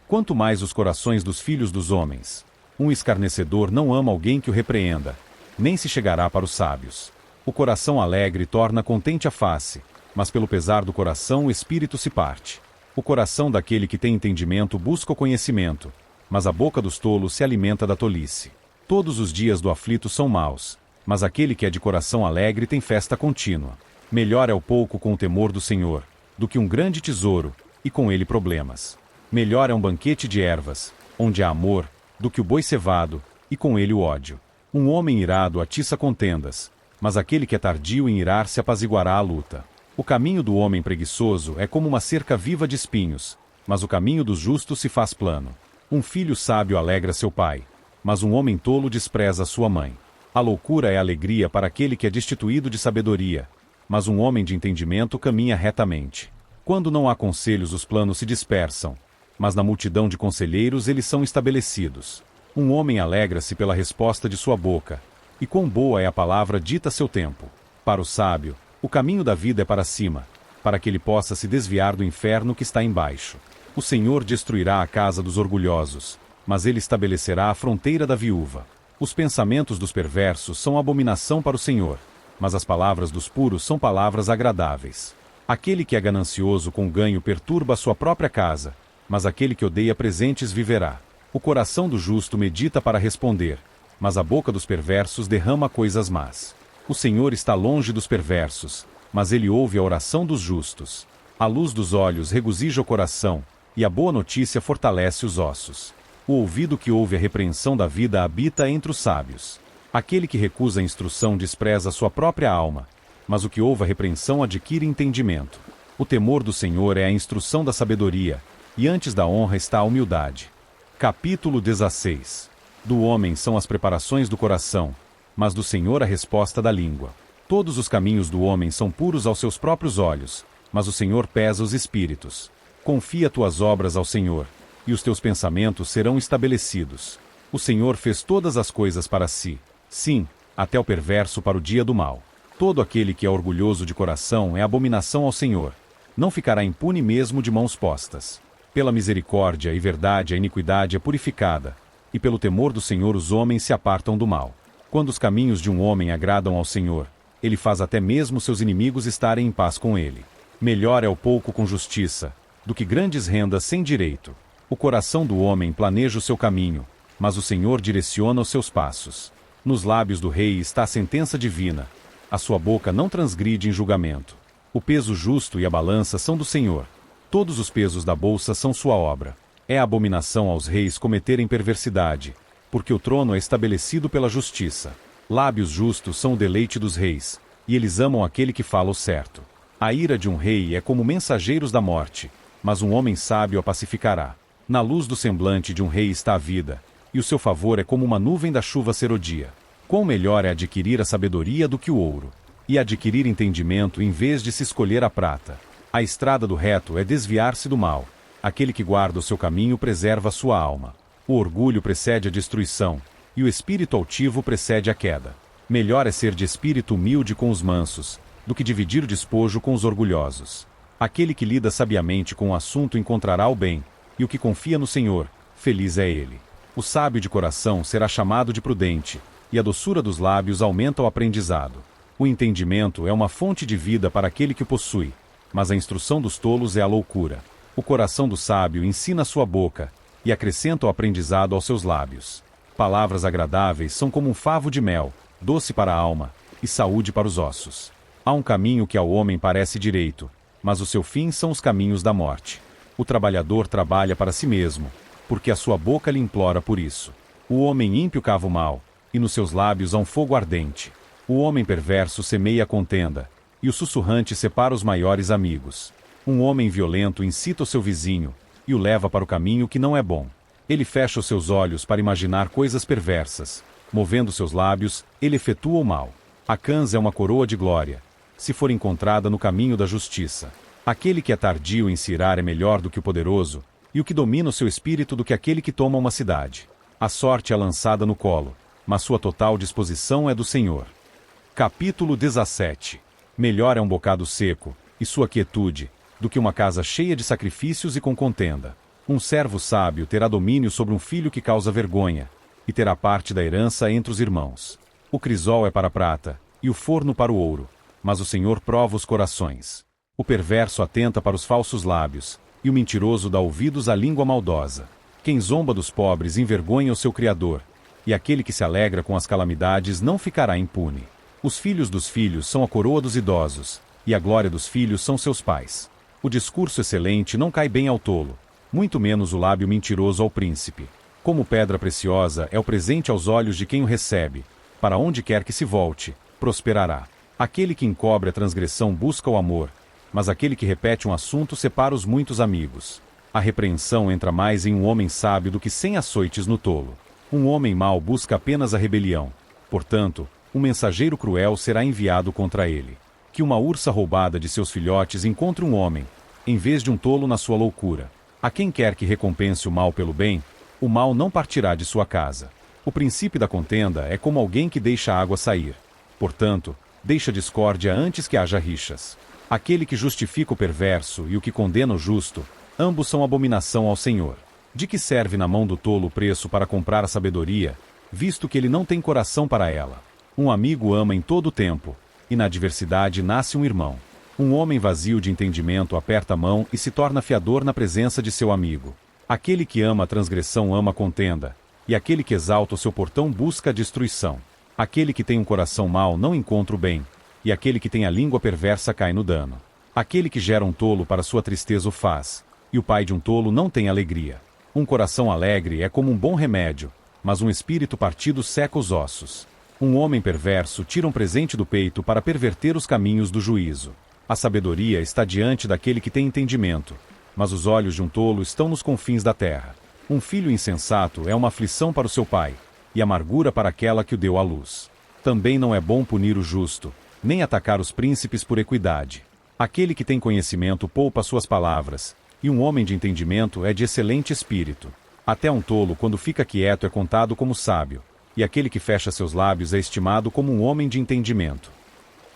Quanto mais os corações dos filhos dos homens. Um escarnecedor não ama alguém que o repreenda, nem se chegará para os sábios. O coração alegre torna contente a face, mas pelo pesar do coração o espírito se parte. O coração daquele que tem entendimento busca o conhecimento, mas a boca dos tolos se alimenta da tolice. Todos os dias do aflito são maus, mas aquele que é de coração alegre tem festa contínua. Melhor é o pouco com o temor do Senhor, do que um grande tesouro, e com ele problemas. Melhor é um banquete de ervas, onde há amor, do que o boi cevado, e com ele o ódio. Um homem irado atiça contendas, mas aquele que é tardio em irar-se apaziguará a luta. O caminho do homem preguiçoso é como uma cerca viva de espinhos, mas o caminho dos justos se faz plano. Um filho sábio alegra seu pai, mas um homem tolo despreza sua mãe. A loucura é alegria para aquele que é destituído de sabedoria, mas um homem de entendimento caminha retamente. Quando não há conselhos os planos se dispersam, mas na multidão de conselheiros eles são estabelecidos. Um homem alegra-se pela resposta de sua boca, e quão boa é a palavra dita a seu tempo. Para o sábio, o caminho da vida é para cima, para que ele possa se desviar do inferno que está embaixo. O Senhor destruirá a casa dos orgulhosos, mas ele estabelecerá a fronteira da viúva. Os pensamentos dos perversos são abominação para o Senhor, mas as palavras dos puros são palavras agradáveis. Aquele que é ganancioso com ganho perturba a sua própria casa, mas aquele que odeia presentes viverá. O coração do justo medita para responder, mas a boca dos perversos derrama coisas más. O Senhor está longe dos perversos, mas ele ouve a oração dos justos. A luz dos olhos regozija o coração, e a boa notícia fortalece os ossos. O ouvido que ouve a repreensão da vida habita entre os sábios. Aquele que recusa a instrução despreza sua própria alma, mas o que ouve a repreensão adquire entendimento. O temor do Senhor é a instrução da sabedoria, e antes da honra está a humildade. Capítulo 16. Do homem são as preparações do coração, mas do Senhor a resposta da língua. Todos os caminhos do homem são puros aos seus próprios olhos, mas o Senhor pesa os espíritos. Confia tuas obras ao Senhor, e os teus pensamentos serão estabelecidos. O Senhor fez todas as coisas para si, sim, até o perverso para o dia do mal. Todo aquele que é orgulhoso de coração é abominação ao Senhor. Não ficará impune mesmo de mãos postas. Pela misericórdia e verdade a iniquidade é purificada, e pelo temor do Senhor os homens se apartam do mal. Quando os caminhos de um homem agradam ao Senhor, ele faz até mesmo seus inimigos estarem em paz com ele. Melhor é o pouco com justiça, do que grandes rendas sem direito. O coração do homem planeja o seu caminho, mas o Senhor direciona os seus passos. Nos lábios do rei está a sentença divina. A sua boca não transgride em julgamento. O peso justo e a balança são do Senhor. Todos os pesos da bolsa são sua obra. É abominação aos reis cometerem perversidade, porque o trono é estabelecido pela justiça. Lábios justos são o deleite dos reis, e eles amam aquele que fala o certo. A ira de um rei é como mensageiros da morte, mas um homem sábio a pacificará. Na luz do semblante de um rei está a vida, e o seu favor é como uma nuvem da chuva serodia. Quão melhor é adquirir a sabedoria do que o ouro, e adquirir entendimento em vez de se escolher a prata. A estrada do reto é desviar-se do mal. Aquele que guarda o seu caminho preserva a sua alma. O orgulho precede a destruição, e o espírito altivo precede a queda. Melhor é ser de espírito humilde com os mansos, do que dividir o despojo com os orgulhosos. Aquele que lida sabiamente com o assunto encontrará o bem, e o que confia no Senhor, feliz é ele. O sábio de coração será chamado de prudente, e a doçura dos lábios aumenta o aprendizado. O entendimento é uma fonte de vida para aquele que o possui, mas a instrução dos tolos é a loucura. O coração do sábio ensina a sua boca, e acrescenta o aprendizado aos seus lábios. Palavras agradáveis são como um favo de mel, doce para a alma, e saúde para os ossos. Há um caminho que ao homem parece direito, mas o seu fim são os caminhos da morte. O trabalhador trabalha para si mesmo, porque a sua boca lhe implora por isso. O homem ímpio cava o mal, e nos seus lábios há um fogo ardente. O homem perverso semeia a contenda, e o sussurrante separa os maiores amigos. Um homem violento incita o seu vizinho, e o leva para o caminho que não é bom. Ele fecha os seus olhos para imaginar coisas perversas. Movendo seus lábios, ele efetua o mal. A cãs é uma coroa de glória, se for encontrada no caminho da justiça. Aquele que é tardio em se irar é melhor do que o poderoso, e o que domina o seu espírito do que aquele que toma uma cidade. A sorte é lançada no colo, mas sua total disposição é do Senhor. Capítulo 17. Melhor é um bocado seco, e sua quietude, do que uma casa cheia de sacrifícios e com contenda. Um servo sábio terá domínio sobre um filho que causa vergonha, e terá parte da herança entre os irmãos. O crisol é para a prata, e o forno para o ouro, mas o Senhor prova os corações. O perverso atenta para os falsos lábios, e o mentiroso dá ouvidos à língua maldosa. Quem zomba dos pobres envergonha o seu Criador, e aquele que se alegra com as calamidades não ficará impune. Os filhos dos filhos são a coroa dos idosos, e a glória dos filhos são seus pais. O discurso excelente não cai bem ao tolo, muito menos o lábio mentiroso ao príncipe. Como pedra preciosa é o presente aos olhos de quem o recebe, para onde quer que se volte, prosperará. Aquele que encobre a transgressão busca o amor, mas aquele que repete um assunto separa os muitos amigos. A repreensão entra mais em um homem sábio do que 100 açoites no tolo. Um homem mau busca apenas a rebelião. Portanto, um mensageiro cruel será enviado contra ele. Que uma ursa roubada de seus filhotes encontre um homem, em vez de um tolo na sua loucura. A quem quer que recompense o mal pelo bem, o mal não partirá de sua casa. O princípio da contenda é como alguém que deixa a água sair. Portanto, deixa discórdia antes que haja rixas. Aquele que justifica o perverso e o que condena o justo, ambos são abominação ao Senhor. De que serve na mão do tolo o preço para comprar a sabedoria, visto que ele não tem coração para ela? Um amigo ama em todo o tempo, e na adversidade nasce um irmão. Um homem vazio de entendimento aperta a mão e se torna fiador na presença de seu amigo. Aquele que ama a transgressão ama a contenda, e aquele que exalta o seu portão busca a destruição. Aquele que tem um coração mau não encontra o bem, e aquele que tem a língua perversa cai no dano. Aquele que gera um tolo para sua tristeza o faz, e o pai de um tolo não tem alegria. Um coração alegre é como um bom remédio, mas um espírito partido seca os ossos. Um homem perverso tira um presente do peito para perverter os caminhos do juízo. A sabedoria está diante daquele que tem entendimento, mas os olhos de um tolo estão nos confins da terra. Um filho insensato é uma aflição para o seu pai, e amargura para aquela que o deu à luz. Também não é bom punir o justo, nem atacar os príncipes por equidade. Aquele que tem conhecimento poupa suas palavras, e um homem de entendimento é de excelente espírito. Até um tolo, quando fica quieto, é contado como sábio, e aquele que fecha seus lábios é estimado como um homem de entendimento.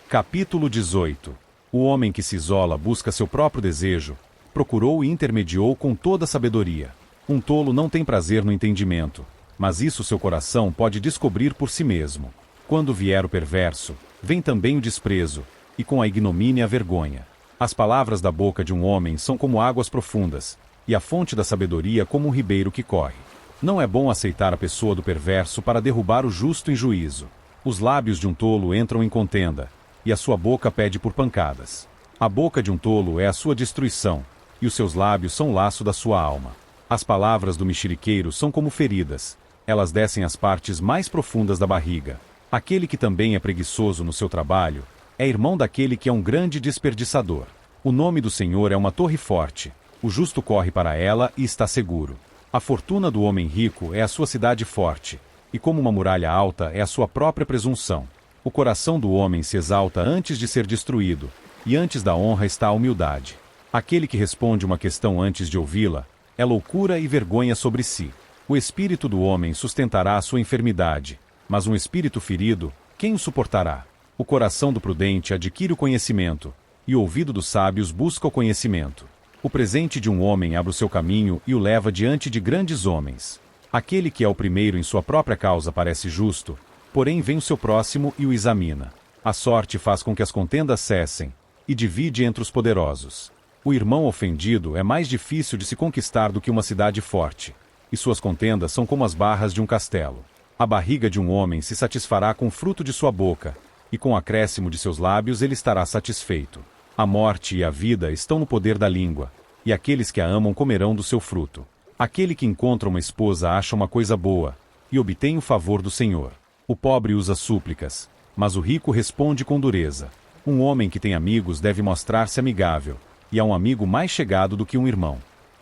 Capítulo 18. O homem que se isola busca seu próprio desejo, procurou e intermediou com toda a sabedoria. Um tolo não tem prazer no entendimento, mas isso seu coração pode descobrir por si mesmo. Quando vier o perverso, vem também o desprezo, e com a ignomínia a vergonha. As palavras da boca de um homem são como águas profundas, e a fonte da sabedoria como um ribeiro que corre. Não é bom aceitar a pessoa do perverso para derrubar o justo em juízo. Os lábios de um tolo entram em contenda, e a sua boca pede por pancadas. A boca de um tolo é a sua destruição, e os seus lábios são o laço da sua alma. As palavras do mexeriqueiro são como feridas, elas descem às partes mais profundas da barriga. Aquele que também é preguiçoso no seu trabalho, é irmão daquele que é um grande desperdiçador. O nome do Senhor é uma torre forte, o justo corre para ela e está seguro. A fortuna do homem rico é a sua cidade forte, e como uma muralha alta é a sua própria presunção. O coração do homem se exalta antes de ser destruído, e antes da honra está a humildade. Aquele que responde uma questão antes de ouvi-la, é loucura e vergonha sobre si. O espírito do homem sustentará a sua enfermidade, mas um espírito ferido, quem o suportará? O coração do prudente adquire o conhecimento, e o ouvido dos sábios busca o conhecimento. O presente de um homem abre o seu caminho e o leva diante de grandes homens. Aquele que é o primeiro em sua própria causa parece justo, porém vem o seu próximo e o examina. A sorte faz com que as contendas cessem, e divide entre os poderosos. O irmão ofendido é mais difícil de se conquistar do que uma cidade forte, e suas contendas são como as barras de um castelo. A barriga de um homem se satisfará com o fruto de sua boca, e com o acréscimo de seus lábios ele estará satisfeito. A morte e a vida estão no poder da língua, e aqueles que a amam comerão do seu fruto. Aquele que encontra uma esposa acha uma coisa boa, e obtém o favor do Senhor. O pobre usa súplicas, mas o rico responde com dureza. Um homem que tem amigos deve mostrar-se amigável, e é um amigo mais chegado do que um irmão.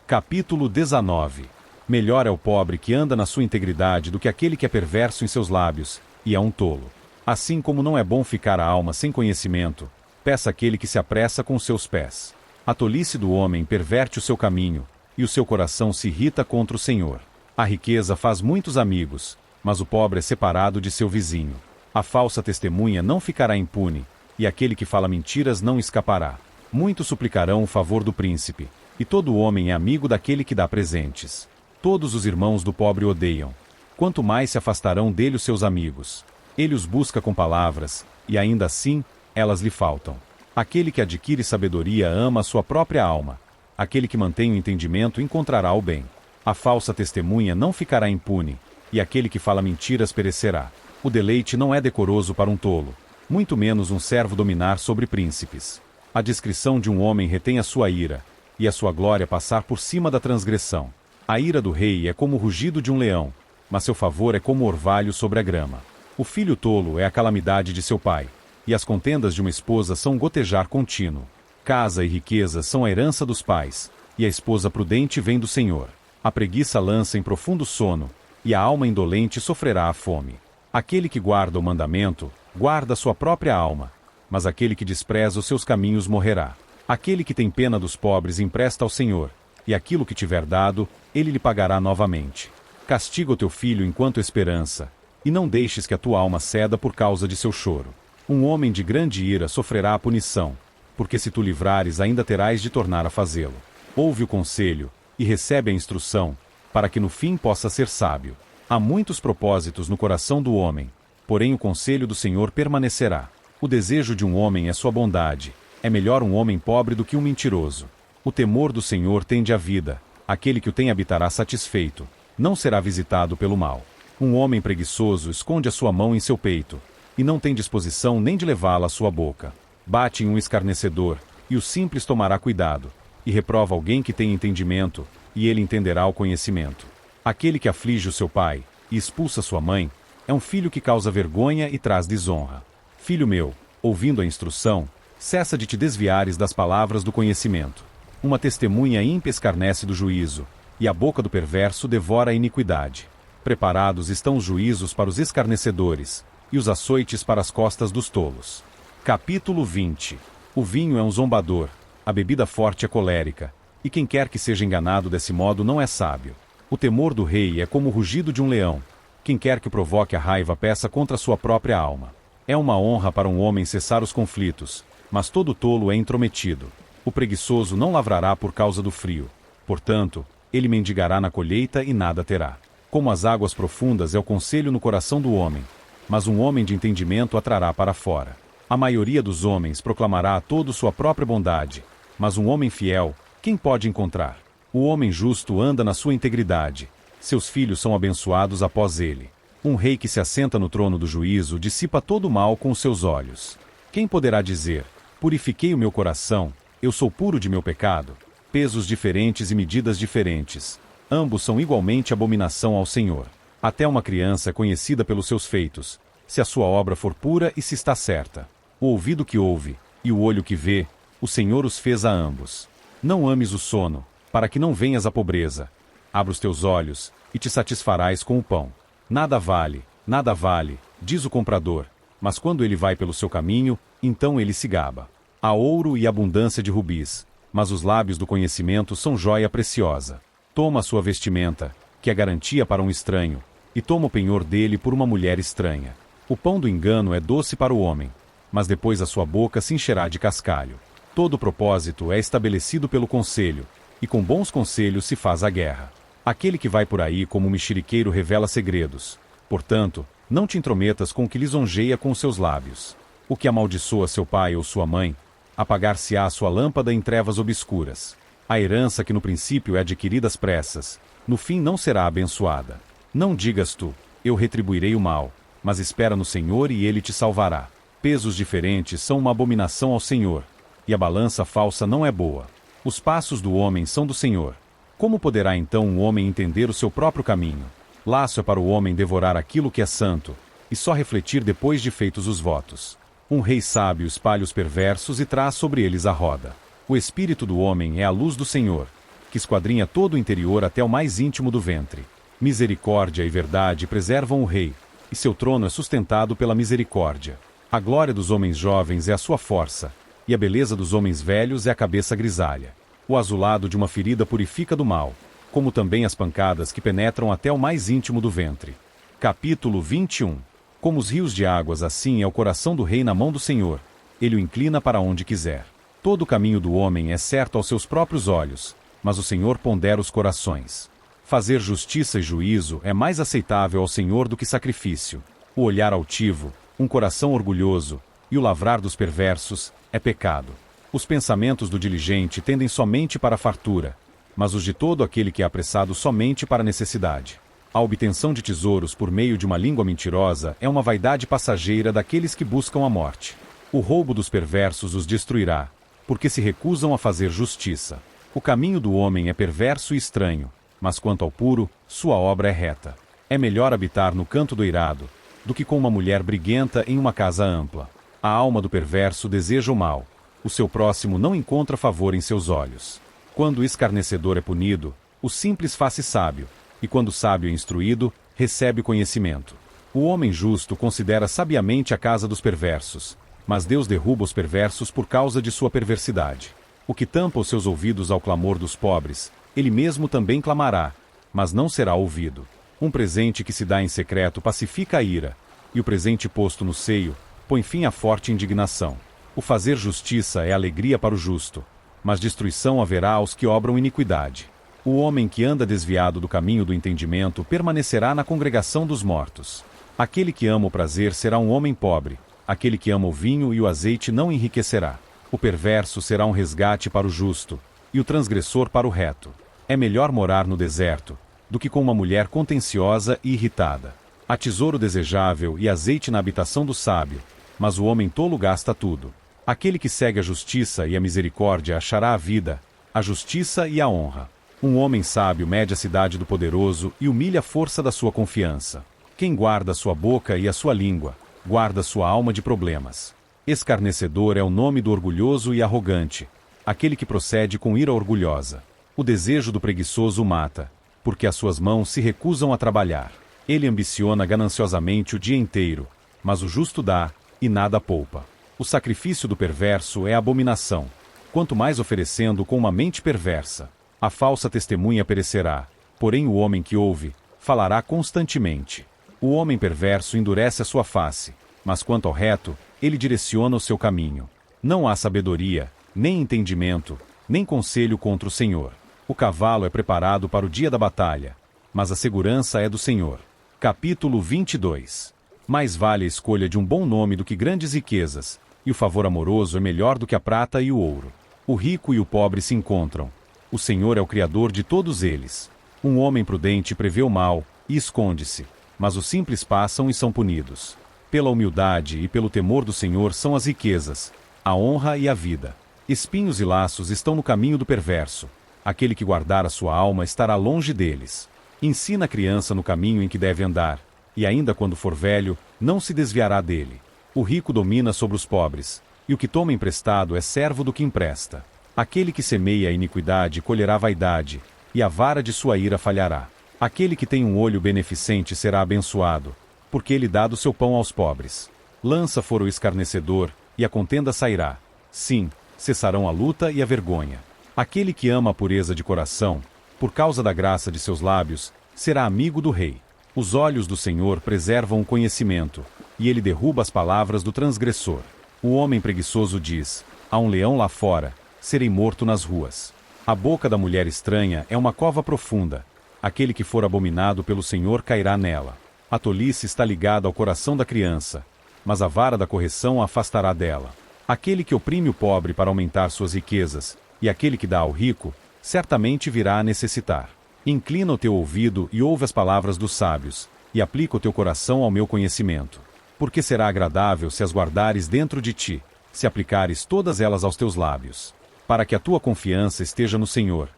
Capítulo 19. Melhor é o pobre que anda na sua integridade do que aquele que é perverso em seus lábios, e é um tolo. Assim como não é bom ficar a alma sem conhecimento, peça aquele que se apressa com seus pés. A tolice do homem perverte o seu caminho, e o seu coração se irrita contra o Senhor. A riqueza faz muitos amigos, mas o pobre é separado de seu vizinho. A falsa testemunha não ficará impune, e aquele que fala mentiras não escapará. Muitos suplicarão o favor do príncipe, e todo homem é amigo daquele que dá presentes. Todos os irmãos do pobre o odeiam. Quanto mais se afastarão dele os seus amigos. Ele os busca com palavras, e ainda assim, elas lhe faltam. Aquele que adquire sabedoria ama a sua própria alma. Aquele que mantém o entendimento encontrará o bem. A falsa testemunha não ficará impune, e aquele que fala mentiras perecerá. O deleite não é decoroso para um tolo, muito menos um servo dominar sobre príncipes. A discrição de um homem retém a sua ira, e a sua glória passar por cima da transgressão. A ira do rei é como o rugido de um leão, mas seu favor é como o orvalho sobre a grama. O filho tolo é a calamidade de seu pai, e as contendas de uma esposa são um gotejar contínuo. Casa e riqueza são a herança dos pais, e a esposa prudente vem do Senhor. A preguiça lança em profundo sono, e a alma indolente sofrerá a fome. Aquele que guarda o mandamento, guarda sua própria alma, mas aquele que despreza os seus caminhos morrerá. Aquele que tem pena dos pobres empresta ao Senhor, e aquilo que tiver dado, ele lhe pagará novamente. Castiga o teu filho enquanto esperança, e não deixes que a tua alma ceda por causa de seu choro. Um homem de grande ira sofrerá a punição, porque se tu livrares ainda terás de tornar a fazê-lo. Ouve o conselho, e recebe a instrução, para que no fim possa ser sábio. Há muitos propósitos no coração do homem, porém o conselho do Senhor permanecerá. O desejo de um homem é sua bondade, é melhor um homem pobre do que um mentiroso. O temor do Senhor tende à vida, aquele que o tem habitará satisfeito, não será visitado pelo mal. Um homem preguiçoso esconde a sua mão em seu peito, e não tem disposição nem de levá-la à sua boca. Bate em um escarnecedor, e o simples tomará cuidado, e reprova alguém que tem entendimento, e ele entenderá o conhecimento. Aquele que aflige o seu pai, e expulsa sua mãe, é um filho que causa vergonha e traz desonra. Filho meu, ouvindo a instrução, cessa de te desviares das palavras do conhecimento. Uma testemunha ímpia escarnece do juízo, e a boca do perverso devora a iniquidade. Preparados estão os juízos para os escarnecedores, e os açoites para as costas dos tolos. Capítulo 20. O vinho é um zombador, a bebida forte é colérica, e quem quer que seja enganado desse modo não é sábio. O temor do rei é como o rugido de um leão. Quem quer que provoque a raiva peça contra a sua própria alma. É uma honra para um homem cessar os conflitos, mas todo tolo é intrometido. O preguiçoso não lavrará por causa do frio. Portanto, ele mendigará na colheita e nada terá. Como as águas profundas é o conselho no coração do homem, mas um homem de entendimento atrará para fora. A maioria dos homens proclamará a todos sua própria bondade, mas um homem fiel, quem pode encontrar? O homem justo anda na sua integridade, seus filhos são abençoados após ele. Um rei que se assenta no trono do juízo dissipa todo o mal com os seus olhos. Quem poderá dizer, purifiquei o meu coração, eu sou puro de meu pecado? Pesos diferentes e medidas diferentes. Ambos são igualmente abominação ao Senhor. Até uma criança é conhecida pelos seus feitos, se a sua obra for pura e se está certa. O ouvido que ouve, e o olho que vê, o Senhor os fez a ambos. Não ames o sono, para que não venhas à pobreza. Abra os teus olhos, e te satisfarás com o pão. nada vale, diz o comprador, mas quando ele vai pelo seu caminho, então ele se gaba. Há ouro e abundância de rubis, mas os lábios do conhecimento são joia preciosa. Toma a sua vestimenta, que é garantia para um estranho, e toma o penhor dele por uma mulher estranha. O pão do engano é doce para o homem, mas depois a sua boca se encherá de cascalho. Todo o propósito é estabelecido pelo conselho, e com bons conselhos se faz a guerra. Aquele que vai por aí como um mexeriqueiro revela segredos. Portanto, não te intrometas com o que lisonjeia com os seus lábios. O que amaldiçoa seu pai ou sua mãe, apagar-se-á a sua lâmpada em trevas obscuras. A herança que no princípio é adquirida às pressas, no fim não será abençoada. Não digas tu, eu retribuirei o mal, mas espera no Senhor e ele te salvará. Pesos diferentes são uma abominação ao Senhor, e a balança falsa não é boa. Os passos do homem são do Senhor. Como poderá então um homem entender o seu próprio caminho? Laço é para o homem devorar aquilo que é santo, e só refletir depois de feitos os votos. Um rei sábio espalha os perversos e traz sobre eles a roda. O espírito do homem é a luz do Senhor, que esquadrinha todo o interior até o mais íntimo do ventre. Misericórdia e verdade preservam o rei, e seu trono é sustentado pela misericórdia. A glória dos homens jovens é a sua força, e a beleza dos homens velhos é a cabeça grisalha. O azulado de uma ferida purifica do mal, como também as pancadas que penetram até o mais íntimo do ventre. Capítulo 21. Como os rios de águas, assim é o coração do rei na mão do Senhor, ele o inclina para onde quiser. Todo o caminho do homem é certo aos seus próprios olhos, mas o Senhor pondera os corações. Fazer justiça e juízo é mais aceitável ao Senhor do que sacrifício. O olhar altivo, um coração orgulhoso, e o lavrar dos perversos, é pecado. Os pensamentos do diligente tendem somente para a fartura, mas os de todo aquele que é apressado somente para a necessidade. A obtenção de tesouros por meio de uma língua mentirosa é uma vaidade passageira daqueles que buscam a morte. O roubo dos perversos os destruirá, porque se recusam a fazer justiça. O caminho do homem é perverso e estranho, mas quanto ao puro, sua obra é reta. É melhor habitar no canto do eirado, do que com uma mulher briguenta em uma casa ampla. A alma do perverso deseja o mal, o seu próximo não encontra favor em seus olhos. Quando o escarnecedor é punido, o simples faz-se sábio, e quando o sábio é instruído, recebe conhecimento. O homem justo considera sabiamente a casa dos perversos, mas Deus derruba os perversos por causa de sua perversidade. O que tampa os seus ouvidos ao clamor dos pobres, ele mesmo também clamará, mas não será ouvido. Um presente que se dá em secreto pacifica a ira, e o presente posto no seio põe fim à forte indignação. O fazer justiça é alegria para o justo, mas destruição haverá aos que obram iniquidade. O homem que anda desviado do caminho do entendimento permanecerá na congregação dos mortos. Aquele que ama o prazer será um homem pobre, aquele que ama o vinho e o azeite não enriquecerá. O perverso será um resgate para o justo, e o transgressor para o reto. É melhor morar no deserto, do que com uma mulher contenciosa e irritada. Há tesouro desejável e azeite na habitação do sábio, mas o homem tolo gasta tudo. Aquele que segue a justiça e a misericórdia achará a vida, a justiça e a honra. Um homem sábio mede a cidade do poderoso e humilha a força da sua confiança. Quem guarda sua boca e a sua língua, guarda sua alma de problemas. Escarnecedor é o nome do orgulhoso e arrogante, aquele que procede com ira orgulhosa. O desejo do preguiçoso o mata, porque as suas mãos se recusam a trabalhar. Ele ambiciona gananciosamente o dia inteiro, mas o justo dá, e nada poupa. O sacrifício do perverso é abominação, quanto mais oferecendo com uma mente perversa. A falsa testemunha perecerá, porém o homem que ouve, falará constantemente. O homem perverso endurece a sua face, mas quanto ao reto, ele direciona o seu caminho. Não há sabedoria, nem entendimento, nem conselho contra o Senhor. O cavalo é preparado para o dia da batalha, mas a segurança é do Senhor. Capítulo 22. Mais vale a escolha de um bom nome do que grandes riquezas, e o favor amoroso é melhor do que a prata e o ouro. O rico e o pobre se encontram. O Senhor é o Criador de todos eles. Um homem prudente prevê o mal, e esconde-se, mas os simples passam e são punidos. Pela humildade e pelo temor do Senhor são as riquezas, a honra e a vida. Espinhos e laços estão no caminho do perverso. Aquele que guardar a sua alma estará longe deles. Ensina a criança no caminho em que deve andar, e ainda quando for velho, não se desviará dele. O rico domina sobre os pobres, e o que toma emprestado é servo do que empresta. Aquele que semeia a iniquidade colherá vaidade, e a vara de sua ira falhará. Aquele que tem um olho beneficente será abençoado, porque ele dá do seu pão aos pobres. Lança fora o escarnecedor, e a contenda sairá. Sim, cessarão a luta e a vergonha. Aquele que ama a pureza de coração, por causa da graça de seus lábios, será amigo do rei. Os olhos do Senhor preservam o conhecimento, e ele derruba as palavras do transgressor. O homem preguiçoso diz: há um leão lá fora, serei morto nas ruas. A boca da mulher estranha é uma cova profunda. Aquele que for abominado pelo Senhor cairá nela. A tolice está ligada ao coração da criança, mas a vara da correção a afastará dela. Aquele que oprime o pobre para aumentar suas riquezas, e aquele que dá ao rico, certamente virá a necessitar. Inclina o teu ouvido e ouve as palavras dos sábios, e aplica o teu coração ao meu conhecimento. Porque será agradável se as guardares dentro de ti, se aplicares todas elas aos teus lábios. Para que a tua confiança esteja no Senhor.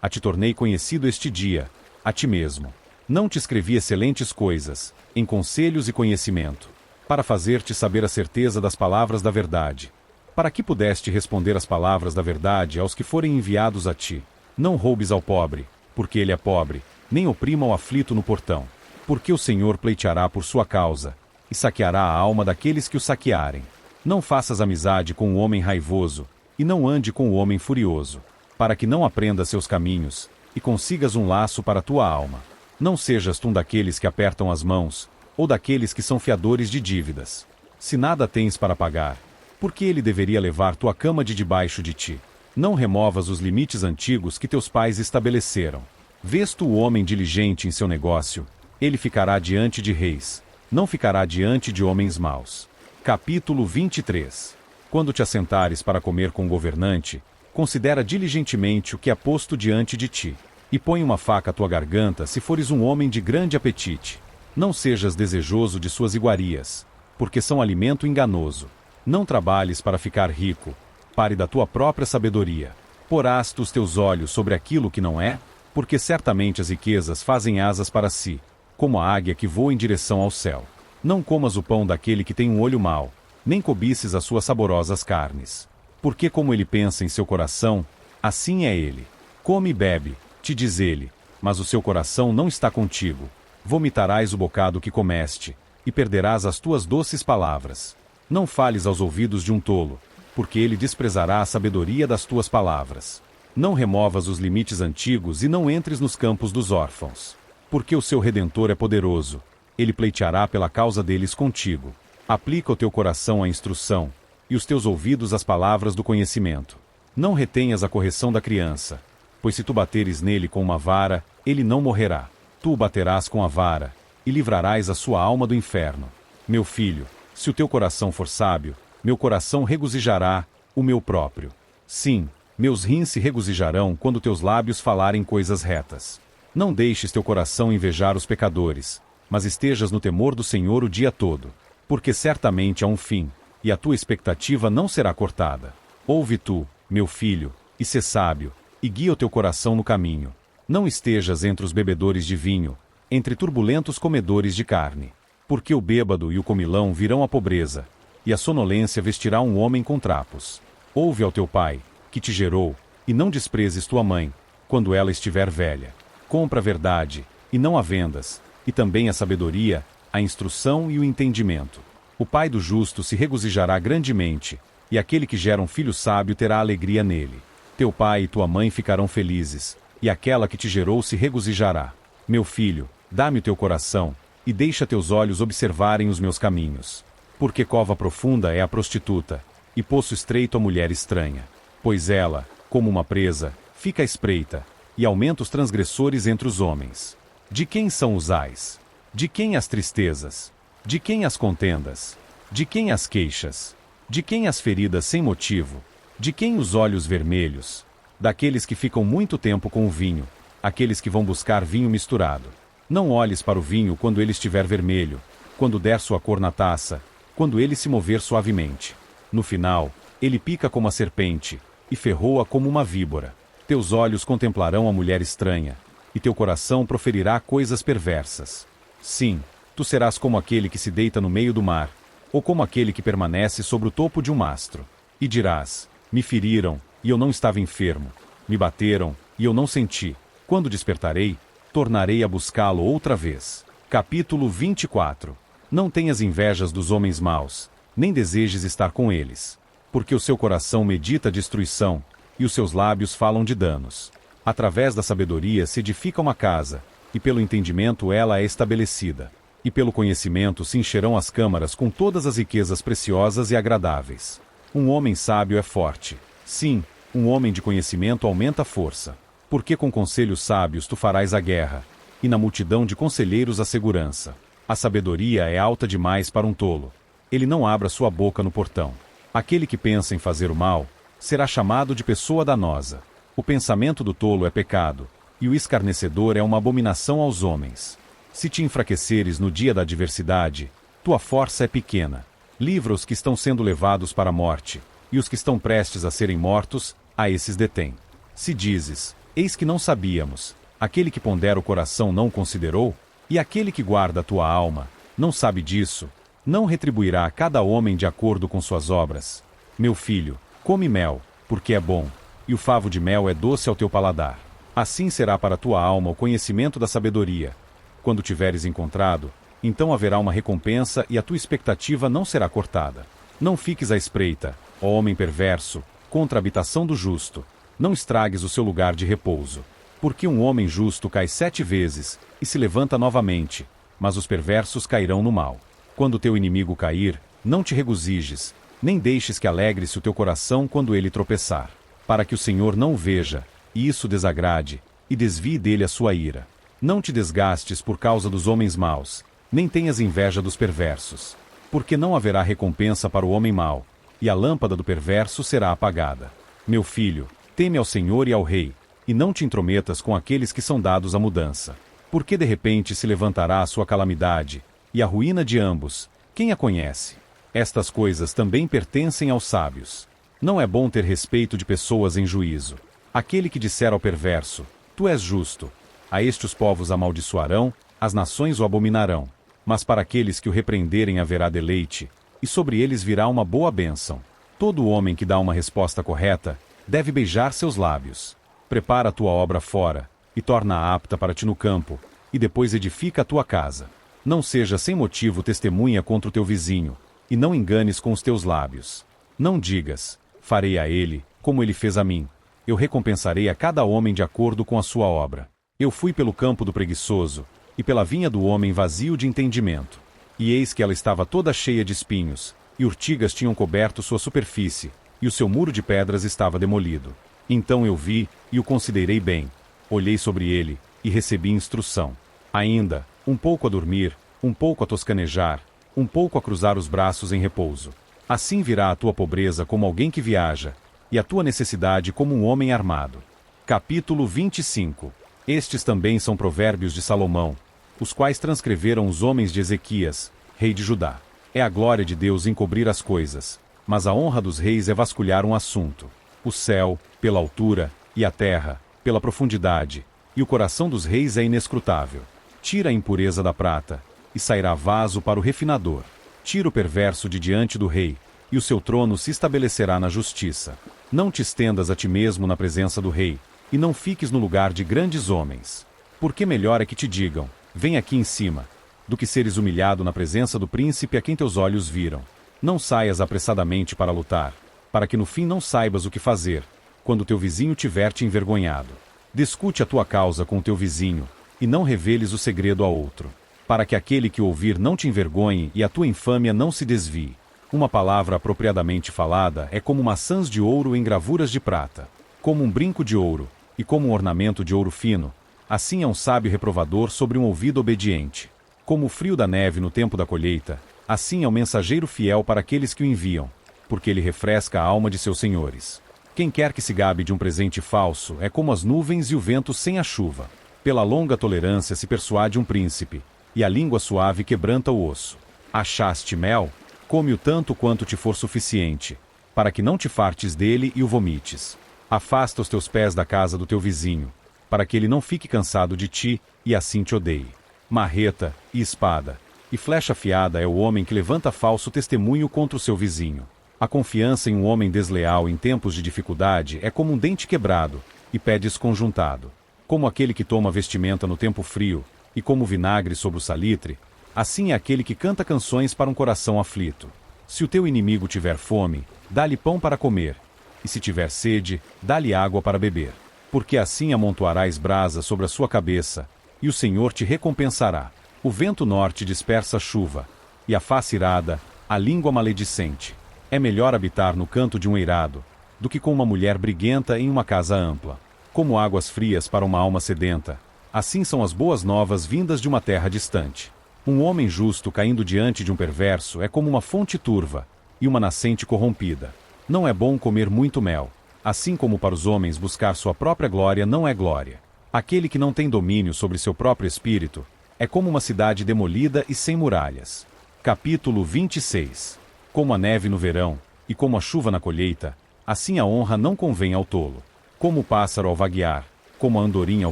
A te tornei conhecido este dia, a ti mesmo. Não te escrevi excelentes coisas, em conselhos e conhecimento, para fazer-te saber a certeza das palavras da verdade. Para que pudeste responder as palavras da verdade aos que forem enviados a ti. Não roubes ao pobre, porque ele é pobre, nem oprima o aflito no portão. Porque o Senhor pleiteará por sua causa, e saqueará a alma daqueles que o saquearem. Não faças amizade com o homem raivoso, e não ande com o homem furioso, para que não aprendas seus caminhos, e consigas um laço para a tua alma. Não sejas tu um daqueles que apertam as mãos, ou daqueles que são fiadores de dívidas. Se nada tens para pagar, por que ele deveria levar tua cama de debaixo de ti? Não removas os limites antigos que teus pais estabeleceram. Vês tu o homem diligente em seu negócio, ele ficará diante de reis, não ficará diante de homens maus. Capítulo 23. Quando te assentares para comer com o governante, considera diligentemente o que é posto diante de ti, e põe uma faca à tua garganta se fores um homem de grande apetite. Não sejas desejoso de suas iguarias, porque são alimento enganoso. Não trabalhes para ficar rico, pare da tua própria sabedoria. Porás tu os teus olhos sobre aquilo que não é, porque certamente as riquezas fazem asas para si, como a águia que voa em direção ao céu. Não comas o pão daquele que tem um olho mau, nem cobices as suas saborosas carnes. Porque como ele pensa em seu coração, assim é ele. Come e bebe, te diz ele, mas o seu coração não está contigo. Vomitarás o bocado que comeste, e perderás as tuas doces palavras. Não fales aos ouvidos de um tolo, porque ele desprezará a sabedoria das tuas palavras. Não removas os limites antigos e não entres nos campos dos órfãos. Porque o seu Redentor é poderoso, ele pleiteará pela causa deles contigo. Aplica o teu coração à instrução, e os teus ouvidos às palavras do conhecimento. Não retenhas a correção da criança, pois se tu bateres nele com uma vara, ele não morrerá. Tu o baterás com a vara, e livrarás a sua alma do inferno. Meu filho, se o teu coração for sábio, meu coração regozijará, o meu próprio. Sim, meus rins se regozijarão quando teus lábios falarem coisas retas. Não deixes teu coração invejar os pecadores, mas estejas no temor do Senhor o dia todo. Porque certamente há um fim, e a tua expectativa não será cortada. Ouve tu, meu filho, e sê sábio, e guia o teu coração no caminho. Não estejas entre os bebedores de vinho, entre turbulentos comedores de carne. Porque o bêbado e o comilão virão à pobreza, e a sonolência vestirá um homem com trapos. Ouve ao teu pai, que te gerou, e não desprezes tua mãe, quando ela estiver velha. Compra a verdade, e não a vendas, e também a sabedoria, a instrução e o entendimento. O pai do justo se regozijará grandemente, e aquele que gera um filho sábio terá alegria nele. Teu pai e tua mãe ficarão felizes, e aquela que te gerou se regozijará. Meu filho, dá-me o teu coração, e deixa teus olhos observarem os meus caminhos. Porque cova profunda é a prostituta, e poço estreito a mulher estranha. Pois ela, como uma presa, fica à espreita, e aumenta os transgressores entre os homens. De quem são os ais? De quem as tristezas? De quem as contendas? De quem as queixas? De quem as feridas sem motivo? De quem os olhos vermelhos? Daqueles que ficam muito tempo com o vinho, aqueles que vão buscar vinho misturado. Não olhes para o vinho quando ele estiver vermelho, quando der sua cor na taça, quando ele se mover suavemente. No final, ele pica como a serpente, e ferroa como uma víbora. Teus olhos contemplarão a mulher estranha, e teu coração proferirá coisas perversas. Sim, tu serás como aquele que se deita no meio do mar, ou como aquele que permanece sobre o topo de um mastro. E dirás: me feriram, e eu não estava enfermo. Me bateram, e eu não senti. Quando despertarei, tornarei a buscá-lo outra vez. Capítulo 24. Não tenhas invejas dos homens maus, nem desejes estar com eles. Porque o seu coração medita a destruição, e os seus lábios falam de danos. Através da sabedoria se edifica uma casa, e pelo entendimento ela é estabelecida. E pelo conhecimento se encherão as câmaras com todas as riquezas preciosas e agradáveis. Um homem sábio é forte. Sim, um homem de conhecimento aumenta a força. Porque com conselhos sábios tu farás a guerra, e na multidão de conselheiros a segurança. A sabedoria é alta demais para um tolo. Ele não abra sua boca no portão. Aquele que pensa em fazer o mal, será chamado de pessoa danosa. O pensamento do tolo é pecado, e o escarnecedor é uma abominação aos homens. Se te enfraqueceres no dia da adversidade, tua força é pequena. Livra os que estão sendo levados para a morte, e os que estão prestes a serem mortos, a esses detém. Se dizes, eis que não sabíamos, aquele que pondera o coração não considerou, e aquele que guarda a tua alma, não sabe disso, não retribuirá a cada homem de acordo com suas obras. Meu filho, come mel, porque é bom, e o favo de mel é doce ao teu paladar. Assim será para a tua alma o conhecimento da sabedoria. Quando tiveres encontrado, então haverá uma recompensa e a tua expectativa não será cortada. Não fiques à espreita, ó homem perverso, contra a habitação do justo. Não estragues o seu lugar de repouso. Porque um homem justo cai 7 vezes, e se levanta novamente, mas os perversos cairão no mal. Quando teu inimigo cair, não te regozijes, nem deixes que alegre-se o teu coração quando ele tropeçar. Para que o Senhor não o veja, e isso desagrade, e desvie dele a sua ira. Não te desgastes por causa dos homens maus, nem tenhas inveja dos perversos. Porque não haverá recompensa para o homem mau, e a lâmpada do perverso será apagada. Meu filho, teme ao Senhor e ao Rei, e não te intrometas com aqueles que são dados à mudança. Porque de repente se levantará a sua calamidade, e a ruína de ambos, quem a conhece? Estas coisas também pertencem aos sábios. Não é bom ter respeito de pessoas em juízo. Aquele que disser ao perverso, tu és justo, a este os povos amaldiçoarão, as nações o abominarão. Mas para aqueles que o repreenderem haverá deleite, e sobre eles virá uma boa bênção. Todo homem que dá uma resposta correta, deve beijar seus lábios. Prepara a tua obra fora, e torna-a apta para ti no campo, e depois edifica a tua casa. Não seja sem motivo testemunha contra o teu vizinho, e não enganes com os teus lábios. Não digas, farei a ele, como ele fez a mim. Eu recompensarei a cada homem de acordo com a sua obra. Eu fui pelo campo do preguiçoso, e pela vinha do homem vazio de entendimento. E eis que ela estava toda cheia de espinhos, e urtigas tinham coberto sua superfície, e o seu muro de pedras estava demolido. Então eu vi, e o considerei bem. Olhei sobre ele, e recebi instrução. Ainda, um pouco a dormir, um pouco a toscanejar, um pouco a cruzar os braços em repouso. Assim virá a tua pobreza como alguém que viaja, e a tua necessidade como um homem armado. Capítulo 25. Estes também são provérbios de Salomão, os quais transcreveram os homens de Ezequias, rei de Judá. É a glória de Deus encobrir as coisas, mas a honra dos reis é vasculhar um assunto. O céu, pela altura, e a terra, pela profundidade, e o coração dos reis é inescrutável. Tira a impureza da prata, e sairá vaso para o refinador. Tira o perverso de diante do rei, e o seu trono se estabelecerá na justiça. Não te estendas a ti mesmo na presença do rei, e não fiques no lugar de grandes homens. Porque melhor é que te digam, vem aqui em cima, do que seres humilhado na presença do príncipe a quem teus olhos viram. Não saias apressadamente para lutar, para que no fim não saibas o que fazer, quando teu vizinho tiver te envergonhado. Discute a tua causa com o teu vizinho, e não reveles o segredo a outro, para que aquele que ouvir não te envergonhe e a tua infâmia não se desvie. Uma palavra apropriadamente falada é como maçãs de ouro em gravuras de prata, como um brinco de ouro, e como um ornamento de ouro fino, assim é um sábio reprovador sobre um ouvido obediente. Como o frio da neve no tempo da colheita, assim é o mensageiro fiel para aqueles que o enviam, porque ele refresca a alma de seus senhores. Quem quer que se gabe de um presente falso é como as nuvens e o vento sem a chuva. Pela longa tolerância se persuade um príncipe, e a língua suave quebranta o osso. Achaste mel? Come-o tanto quanto te for suficiente, para que não te fartes dele e o vomites. Afasta os teus pés da casa do teu vizinho, para que ele não fique cansado de ti, e assim te odeie. Marreta, e espada, e flecha afiada é o homem que levanta falso testemunho contra o seu vizinho. A confiança em um homem desleal em tempos de dificuldade é como um dente quebrado, e pé desconjuntado. Como aquele que toma vestimenta no tempo frio, e como vinagre sobre o salitre, assim é aquele que canta canções para um coração aflito. Se o teu inimigo tiver fome, dá-lhe pão para comer, e se tiver sede, dá-lhe água para beber. Porque assim amontoarás brasa sobre a sua cabeça, e o Senhor te recompensará. O vento norte dispersa a chuva, e a face irada, a língua maledicente. É melhor habitar no canto de um eirado, do que com uma mulher briguenta em uma casa ampla. Como águas frias para uma alma sedenta, assim são as boas novas vindas de uma terra distante. Um homem justo caindo diante de um perverso é como uma fonte turva, e uma nascente corrompida. Não é bom comer muito mel, assim como para os homens buscar sua própria glória não é glória. Aquele que não tem domínio sobre seu próprio espírito, é como uma cidade demolida e sem muralhas. Capítulo 26. Como a neve no verão, e como a chuva na colheita, assim a honra não convém ao tolo. Como o pássaro ao vaguear, como a andorinha ao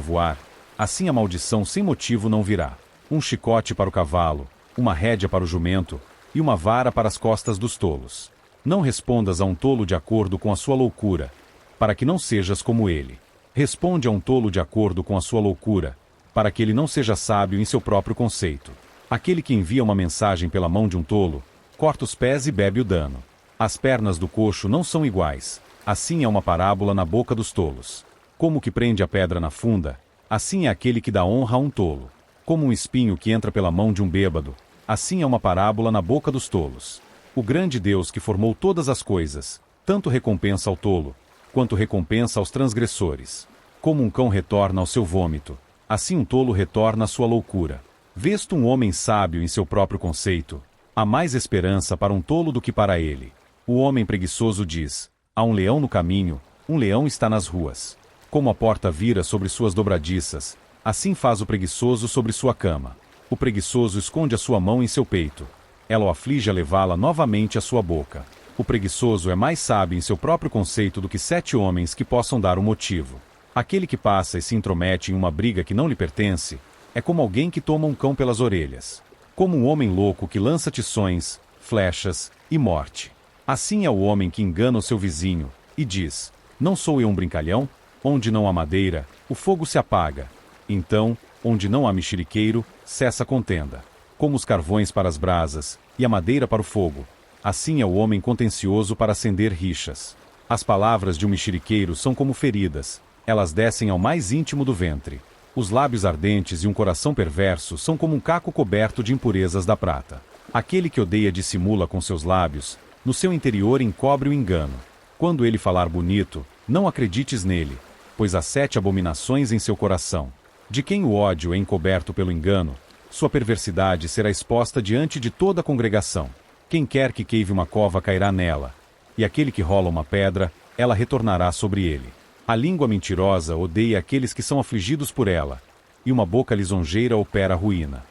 voar, assim a maldição sem motivo não virá. Um chicote para o cavalo, uma rédea para o jumento, e uma vara para as costas dos tolos. Não respondas a um tolo de acordo com a sua loucura, para que não sejas como ele. Responde a um tolo de acordo com a sua loucura, para que ele não seja sábio em seu próprio conceito. Aquele que envia uma mensagem pela mão de um tolo, corta os pés e bebe o dano. As pernas do coxo não são iguais, assim é uma parábola na boca dos tolos. Como o que prende a pedra na funda, assim é aquele que dá honra a um tolo. Como um espinho que entra pela mão de um bêbado, assim é uma parábola na boca dos tolos. O grande Deus que formou todas as coisas, tanto recompensa ao tolo, quanto recompensa aos transgressores. Como um cão retorna ao seu vômito, assim um tolo retorna à sua loucura. Vês-tu um homem sábio em seu próprio conceito? Há mais esperança para um tolo do que para ele. O homem preguiçoso diz: há um leão no caminho, um leão está nas ruas. Como a porta vira sobre suas dobradiças, assim faz o preguiçoso sobre sua cama. O preguiçoso esconde a sua mão em seu peito. Ela o aflige a levá-la novamente à sua boca. O preguiçoso é mais sábio em seu próprio conceito do que 7 homens que possam dar um motivo. Aquele que passa e se intromete em uma briga que não lhe pertence, é como alguém que toma um cão pelas orelhas. Como um homem louco que lança tições, flechas e morte. Assim é o homem que engana o seu vizinho, e diz: não sou eu um brincalhão? Onde não há madeira, o fogo se apaga. Então, onde não há mexeriqueiro, cessa a contenda. Como os carvões para as brasas, e a madeira para o fogo, assim é o homem contencioso para acender rixas. As palavras de um mexeriqueiro são como feridas, elas descem ao mais íntimo do ventre. Os lábios ardentes e um coração perverso são como um caco coberto de impurezas da prata. Aquele que odeia dissimula com seus lábios, no seu interior encobre o engano. Quando ele falar bonito, não acredites nele, pois há 7 abominações em seu coração. De quem o ódio é encoberto pelo engano, sua perversidade será exposta diante de toda a congregação. Quem quer que queive uma cova cairá nela, e aquele que rola uma pedra, ela retornará sobre ele. A língua mentirosa odeia aqueles que são afligidos por ela, e uma boca lisonjeira opera a ruína.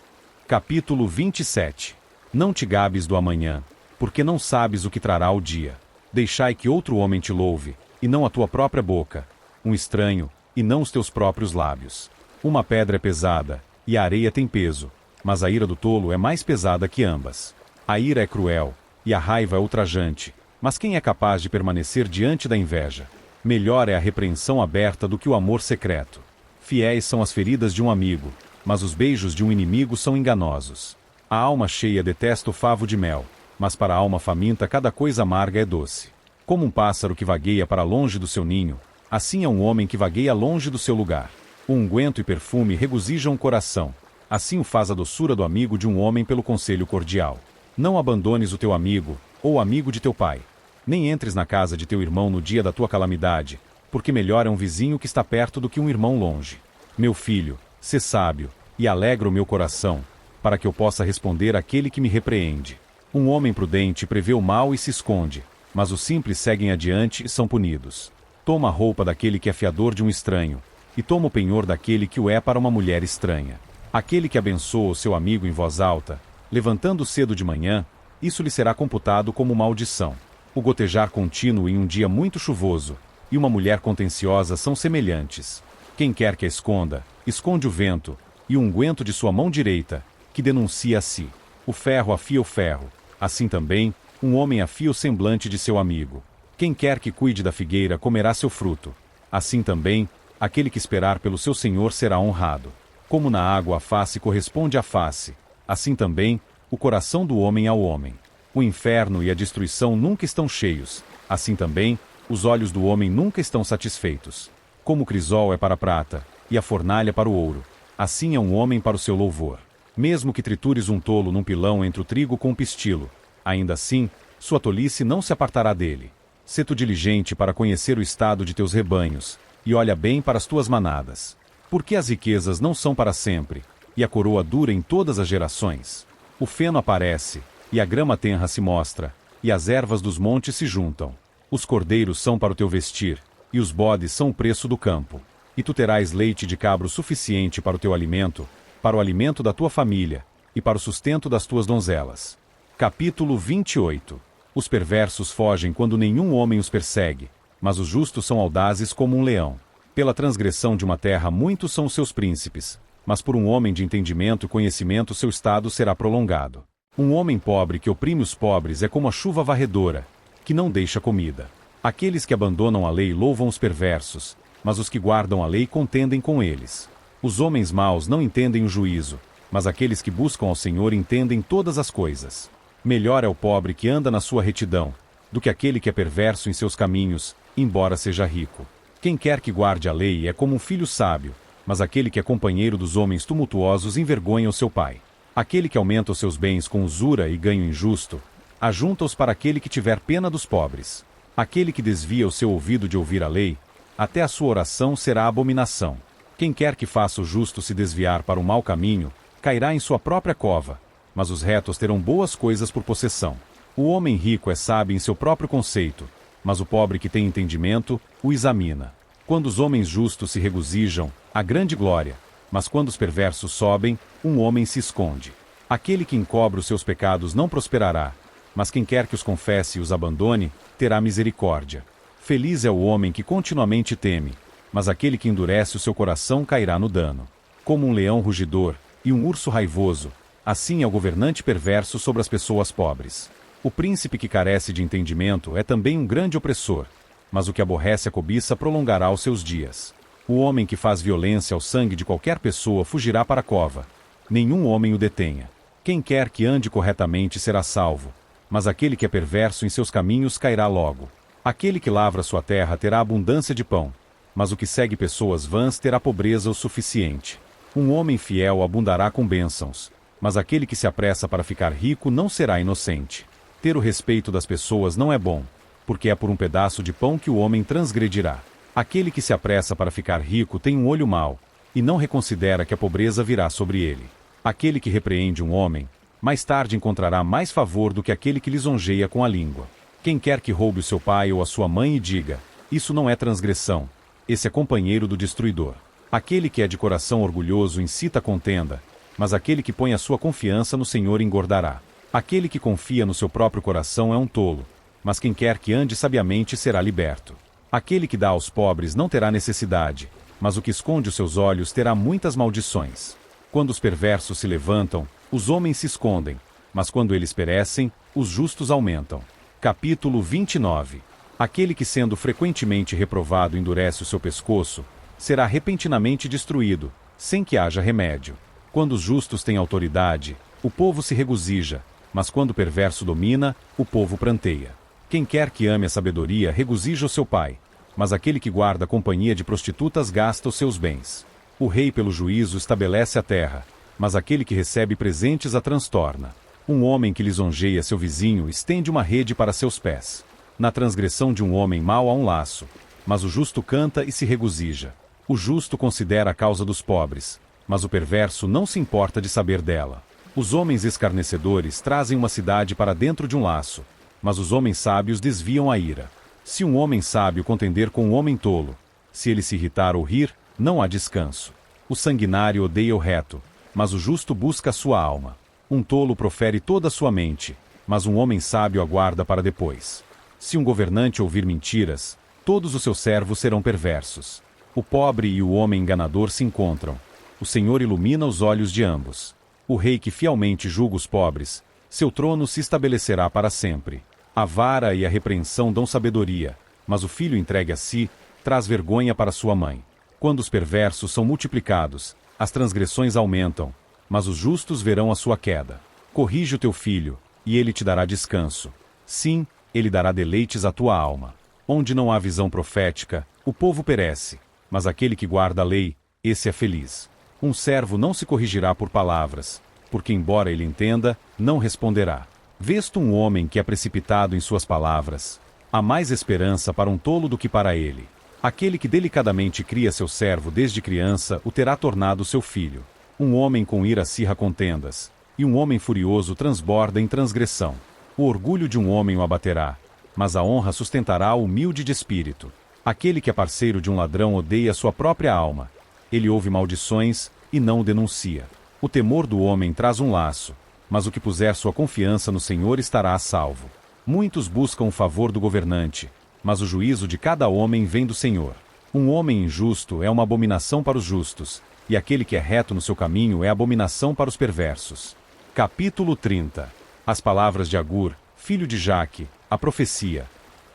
Capítulo 27. Não te gabes do amanhã, porque não sabes o que trará o dia. Deixai que outro homem te louve, e não a tua própria boca, um estranho, e não os teus próprios lábios. Uma pedra é pesada, e a areia tem peso, mas a ira do tolo é mais pesada que ambas. A ira é cruel, e a raiva é ultrajante, mas quem é capaz de permanecer diante da inveja? Melhor é a repreensão aberta do que o amor secreto. Fiéis são as feridas de um amigo, mas os beijos de um inimigo são enganosos. A alma cheia detesta o favo de mel, mas para a alma faminta cada coisa amarga é doce. Como um pássaro que vagueia para longe do seu ninho, assim é um homem que vagueia longe do seu lugar. O unguento e perfume regozijam o coração, assim o faz a doçura do amigo de um homem pelo conselho cordial. Não abandones o teu amigo, ou o amigo de teu pai. Nem entres na casa de teu irmão no dia da tua calamidade, porque melhor é um vizinho que está perto do que um irmão longe. Meu filho, sê sábio, e alegra o meu coração, para que eu possa responder àquele que me repreende. Um homem prudente prevê o mal e se esconde, mas os simples seguem adiante e são punidos. Toma a roupa daquele que é fiador de um estranho, e toma o penhor daquele que o é para uma mulher estranha. Aquele que abençoa o seu amigo em voz alta, levantando cedo de manhã, isso lhe será computado como maldição. O gotejar contínuo em um dia muito chuvoso, e uma mulher contenciosa são semelhantes. Quem quer que a esconda, esconde o vento, e o unguento de sua mão direita, que denuncia a si. O ferro afia o ferro, assim também, um homem afia o semblante de seu amigo. Quem quer que cuide da figueira comerá seu fruto. Assim também, Aquele que esperar pelo seu Senhor será honrado. Como na água a face corresponde à face, assim também, o coração do homem ao homem. O inferno e a destruição nunca estão cheios, assim também, os olhos do homem nunca estão satisfeitos. Como o crisol é para a prata, e a fornalha para o ouro, assim é um homem para o seu louvor. Mesmo que tritures um tolo num pilão entre o trigo com o pistilo, ainda assim, sua tolice não se apartará dele. Sê tu diligente para conhecer o estado de teus rebanhos, e olha bem para as tuas manadas. Porque as riquezas não são para sempre, e a coroa dura em todas as gerações. O feno aparece, e a grama tenra se mostra, e as ervas dos montes se juntam. Os cordeiros são para o teu vestir, e os bodes são o preço do campo. E tu terás leite de cabro suficiente para o teu alimento, para o alimento da tua família, e para o sustento das tuas donzelas. Capítulo 28. Os perversos fogem quando nenhum homem os persegue, mas os justos são audazes como um leão. Pela transgressão de uma terra muitos são os seus príncipes, mas por um homem de entendimento e conhecimento seu estado será prolongado. Um homem pobre que oprime os pobres é como a chuva varredora, que não deixa comida. Aqueles que abandonam a lei louvam os perversos, mas os que guardam a lei contendem com eles. Os homens maus não entendem o juízo, mas aqueles que buscam ao Senhor entendem todas as coisas. Melhor é o pobre que anda na sua retidão, do que aquele que é perverso em seus caminhos, embora seja rico. Quem quer que guarde a lei é como um filho sábio, mas aquele que é companheiro dos homens tumultuosos envergonha o seu pai. Aquele que aumenta os seus bens com usura e ganho injusto, ajunta-os para aquele que tiver pena dos pobres. Aquele que desvia o seu ouvido de ouvir a lei, até a sua oração será abominação. Quem quer que faça o justo se desviar para o mau caminho, cairá em sua própria cova, mas os retos terão boas coisas por possessão. O homem rico é sábio em seu próprio conceito, mas o pobre que tem entendimento, o examina. Quando os homens justos se regozijam, há grande glória, mas quando os perversos sobem, um homem se esconde. Aquele que encobre os seus pecados não prosperará, mas quem quer que os confesse e os abandone, terá misericórdia. Feliz é o homem que continuamente teme, mas aquele que endurece o seu coração cairá no dano. Como um leão rugidor e um urso raivoso, assim é o governante perverso sobre as pessoas pobres. O príncipe que carece de entendimento é também um grande opressor, mas o que aborrece a cobiça prolongará os seus dias. O homem que faz violência ao sangue de qualquer pessoa fugirá para a cova. Nenhum homem o detenha. Quem quer que ande corretamente será salvo, mas aquele que é perverso em seus caminhos cairá logo. Aquele que lavra sua terra terá abundância de pão, mas o que segue pessoas vãs terá pobreza o suficiente. Um homem fiel abundará com bênçãos, mas aquele que se apressa para ficar rico não será inocente. Ter o respeito das pessoas não é bom, porque é por um pedaço de pão que o homem transgredirá. Aquele que se apressa para ficar rico tem um olho mau, e não reconsidera que a pobreza virá sobre ele. Aquele que repreende um homem, mais tarde encontrará mais favor do que aquele que lisonjeia com a língua. Quem quer que roube o seu pai ou a sua mãe e diga, isso não é transgressão, esse é companheiro do destruidor. Aquele que é de coração orgulhoso incita a contenda, mas aquele que põe a sua confiança no Senhor engordará. Aquele que confia no seu próprio coração é um tolo, mas quem quer que ande sabiamente será liberto. Aquele que dá aos pobres não terá necessidade, mas o que esconde os seus olhos terá muitas maldições. Quando os perversos se levantam, os homens se escondem, mas quando eles perecem, os justos aumentam. Capítulo 29. Aquele que sendo frequentemente reprovado endurece o seu pescoço, será repentinamente destruído, sem que haja remédio. Quando os justos têm autoridade, o povo se regozija, mas quando o perverso domina, o povo pranteia. Quem quer que ame a sabedoria regozija o seu pai, mas aquele que guarda a companhia de prostitutas gasta os seus bens. O rei pelo juízo estabelece a terra, mas aquele que recebe presentes a transtorna. Um homem que lisonjeia seu vizinho estende uma rede para seus pés. Na transgressão de um homem mau há um laço, mas o justo canta e se regozija. O justo considera a causa dos pobres, mas o perverso não se importa de saber dela. Os homens escarnecedores trazem uma cidade para dentro de um laço, mas os homens sábios desviam a ira. Se um homem sábio contender com um homem tolo, se ele se irritar ou rir, não há descanso. O sanguinário odeia o reto, mas o justo busca a sua alma. Um tolo profere toda a sua mente, mas um homem sábio aguarda para depois. Se um governante ouvir mentiras, todos os seus servos serão perversos. O pobre e o homem enganador se encontram. O Senhor ilumina os olhos de ambos. O rei que fielmente julga os pobres, seu trono se estabelecerá para sempre. A vara e a repreensão dão sabedoria, mas o filho entregue a si, traz vergonha para sua mãe. Quando os perversos são multiplicados, as transgressões aumentam, mas os justos verão a sua queda. Corrige o teu filho, e ele te dará descanso. Sim, ele dará deleites à tua alma. Onde não há visão profética, o povo perece, mas aquele que guarda a lei, esse é feliz. Um servo não se corrigirá por palavras, porque embora ele entenda, não responderá. Vês tu um homem que é precipitado em suas palavras? Há mais esperança para um tolo do que para ele. Aquele que delicadamente cria seu servo desde criança o terá tornado seu filho. Um homem com ira acirra contendas, e um homem furioso transborda em transgressão. O orgulho de um homem o abaterá, mas a honra sustentará o humilde de espírito. Aquele que é parceiro de um ladrão odeia sua própria alma. Ele ouve maldições e não o denuncia. O temor do homem traz um laço, mas o que puser sua confiança no Senhor estará a salvo. Muitos buscam o favor do governante, mas o juízo de cada homem vem do Senhor. Um homem injusto é uma abominação para os justos, e aquele que é reto no seu caminho é abominação para os perversos. Capítulo 30. As palavras de Agur, filho de Jaque, a profecia.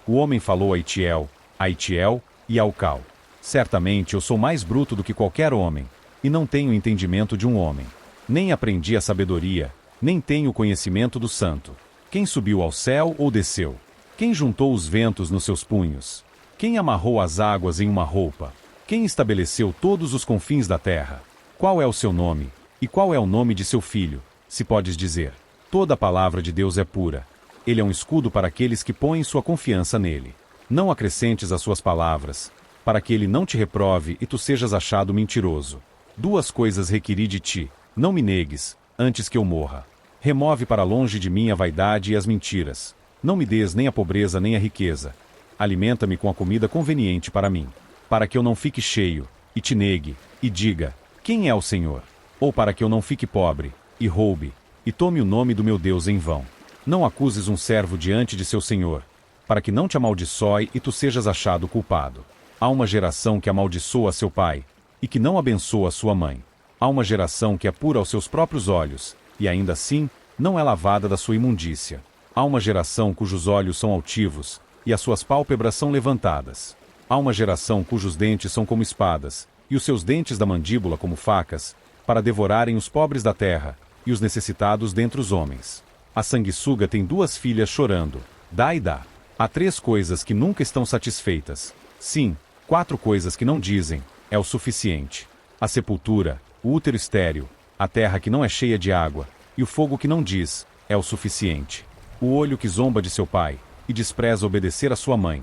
O homem falou a Itiel e a Ucal. Certamente eu sou mais bruto do que qualquer homem, e não tenho entendimento de um homem. Nem aprendi a sabedoria, nem tenho o conhecimento do santo. Quem subiu ao céu ou desceu? Quem juntou os ventos nos seus punhos? Quem amarrou as águas em uma roupa? Quem estabeleceu todos os confins da terra? Qual é o seu nome? E qual é o nome de seu filho? Se podes dizer. Toda a palavra de Deus é pura. Ele é um escudo para aqueles que põem sua confiança nele. Não acrescentes as suas palavras, para que ele não te reprove e tu sejas achado mentiroso. Duas coisas requeri de ti, não me negues, antes que eu morra. Remove para longe de mim a vaidade e as mentiras. Não me des nem a pobreza nem a riqueza. Alimenta-me com a comida conveniente para mim, para que eu não fique cheio, e te negue, e diga, quem é o Senhor? Ou para que eu não fique pobre, e roube, e tome o nome do meu Deus em vão. Não acuses um servo diante de seu senhor, para que não te amaldiçoe e tu sejas achado culpado. Há uma geração que amaldiçoa seu pai, e que não abençoa sua mãe. Há uma geração que é pura aos seus próprios olhos, e ainda assim, não é lavada da sua imundícia. Há uma geração cujos olhos são altivos, e as suas pálpebras são levantadas. Há uma geração cujos dentes são como espadas, e os seus dentes da mandíbula como facas, para devorarem os pobres da terra, e os necessitados dentre os homens. A sanguessuga tem duas filhas chorando, dá e dá. Há três coisas que nunca estão satisfeitas. Sim, quatro coisas que não dizem, é o suficiente. A sepultura, o útero estéril, a terra que não é cheia de água, e o fogo que não diz, é o suficiente. O olho que zomba de seu pai, e despreza obedecer a sua mãe.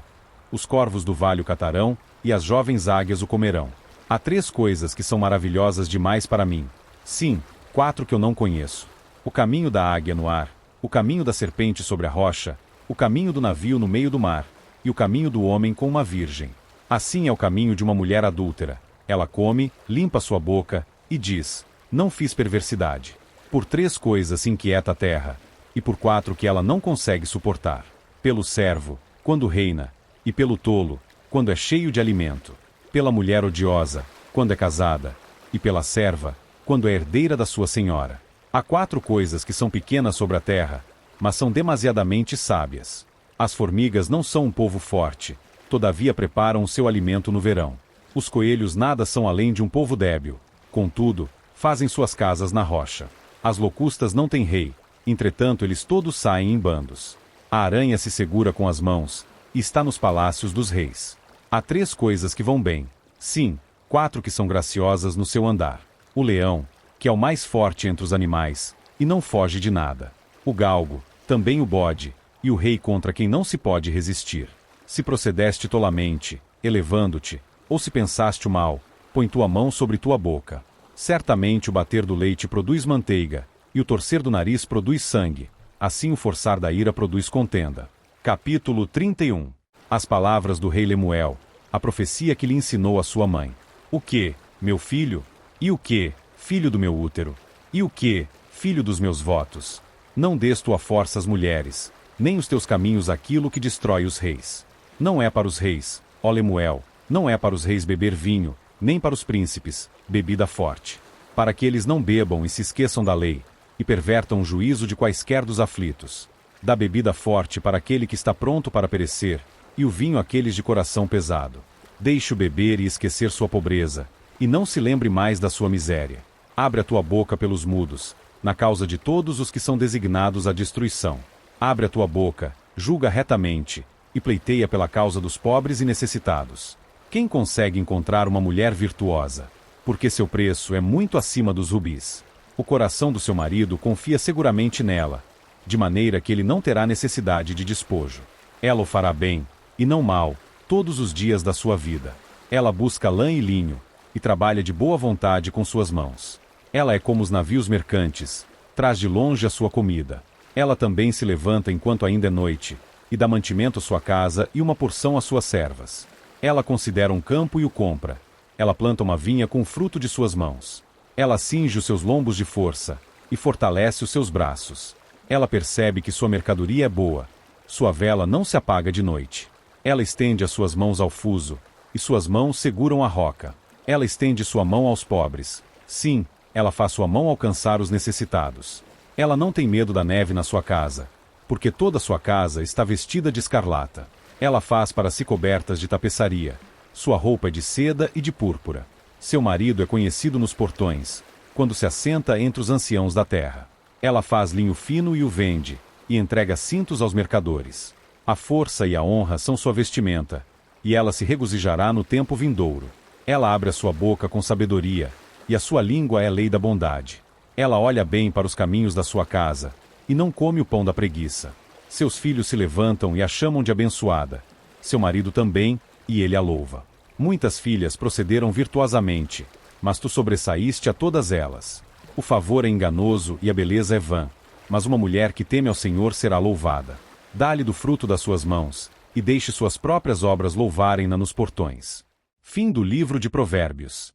Os corvos do vale o catarão, e as jovens águias o comerão. Há três coisas que são maravilhosas demais para mim. Sim, quatro que eu não conheço. O caminho da águia no ar, o caminho da serpente sobre a rocha, o caminho do navio no meio do mar, e o caminho do homem com uma virgem. Assim é o caminho de uma mulher adúltera. Ela come, limpa sua boca, e diz, não fiz perversidade. Por três coisas se inquieta a terra, e por quatro que ela não consegue suportar. Pelo servo, quando reina, e pelo tolo, quando é cheio de alimento. Pela mulher odiosa, quando é casada, e pela serva, quando é herdeira da sua senhora. Há quatro coisas que são pequenas sobre a terra, mas são demasiadamente sábias. As formigas não são um povo forte, todavia preparam o seu alimento no verão. Os coelhos nada são além de um povo débil, contudo, fazem suas casas na rocha. As locustas não têm rei, entretanto eles todos saem em bandos. A aranha se segura com as mãos, e está nos palácios dos reis. Há três coisas que vão bem, sim, quatro que são graciosas no seu andar. O leão, que é o mais forte entre os animais, e não foge de nada. O galgo, também o bode, e o rei contra quem não se pode resistir. Se procedeste tolamente, elevando-te, ou se pensaste o mal, põe tua mão sobre tua boca. Certamente o bater do leite produz manteiga, e o torcer do nariz produz sangue, assim o forçar da ira produz contenda. Capítulo 31. As palavras do rei Lemuel, a profecia que lhe ensinou a sua mãe. O que, meu filho? E o que, filho do meu útero? E o que, filho dos meus votos? Não des tua força às mulheres, nem os teus caminhos àquilo que destrói os reis. Não é para os reis, ó Lemuel, não é para os reis beber vinho, nem para os príncipes, bebida forte. Para que eles não bebam e se esqueçam da lei, e pervertam o juízo de quaisquer dos aflitos. Dá bebida forte para aquele que está pronto para perecer, e o vinho àqueles de coração pesado. Deixe-o beber e esquecer sua pobreza, e não se lembre mais da sua miséria. Abre a tua boca pelos mudos, na causa de todos os que são designados à destruição. Abre a tua boca, julga retamente, e pleiteia pela causa dos pobres e necessitados. Quem consegue encontrar uma mulher virtuosa? Porque seu preço é muito acima dos rubis. O coração do seu marido confia seguramente nela, de maneira que ele não terá necessidade de despojo. Ela o fará bem, e não mal, todos os dias da sua vida. Ela busca lã e linho, e trabalha de boa vontade com suas mãos. Ela é como os navios mercantes, traz de longe a sua comida. Ela também se levanta enquanto ainda é noite, e dá mantimento à sua casa e uma porção às suas servas. Ela considera um campo e o compra. Ela planta uma vinha com o fruto de suas mãos. Ela cinge os seus lombos de força, e fortalece os seus braços. Ela percebe que sua mercadoria é boa. Sua vela não se apaga de noite. Ela estende as suas mãos ao fuso, e suas mãos seguram a roca. Ela estende sua mão aos pobres. Sim, ela faz sua mão alcançar os necessitados. Ela não tem medo da neve na sua casa, porque toda sua casa está vestida de escarlata. Ela faz para si cobertas de tapeçaria. Sua roupa é de seda e de púrpura. Seu marido é conhecido nos portões, quando se assenta entre os anciãos da terra. Ela faz linho fino e o vende, e entrega cintos aos mercadores. A força e a honra são sua vestimenta, e ela se regozijará no tempo vindouro. Ela abre a sua boca com sabedoria, e a sua língua é a lei da bondade. Ela olha bem para os caminhos da sua casa, e não come o pão da preguiça. Seus filhos se levantam e a chamam de abençoada. Seu marido também, e ele a louva. Muitas filhas procederam virtuosamente, mas tu sobressaíste a todas elas. O favor é enganoso e a beleza é vã, mas uma mulher que teme ao Senhor será louvada. Dá-lhe do fruto das suas mãos, e deixe suas próprias obras louvarem-na nos portões. Fim do livro de Provérbios.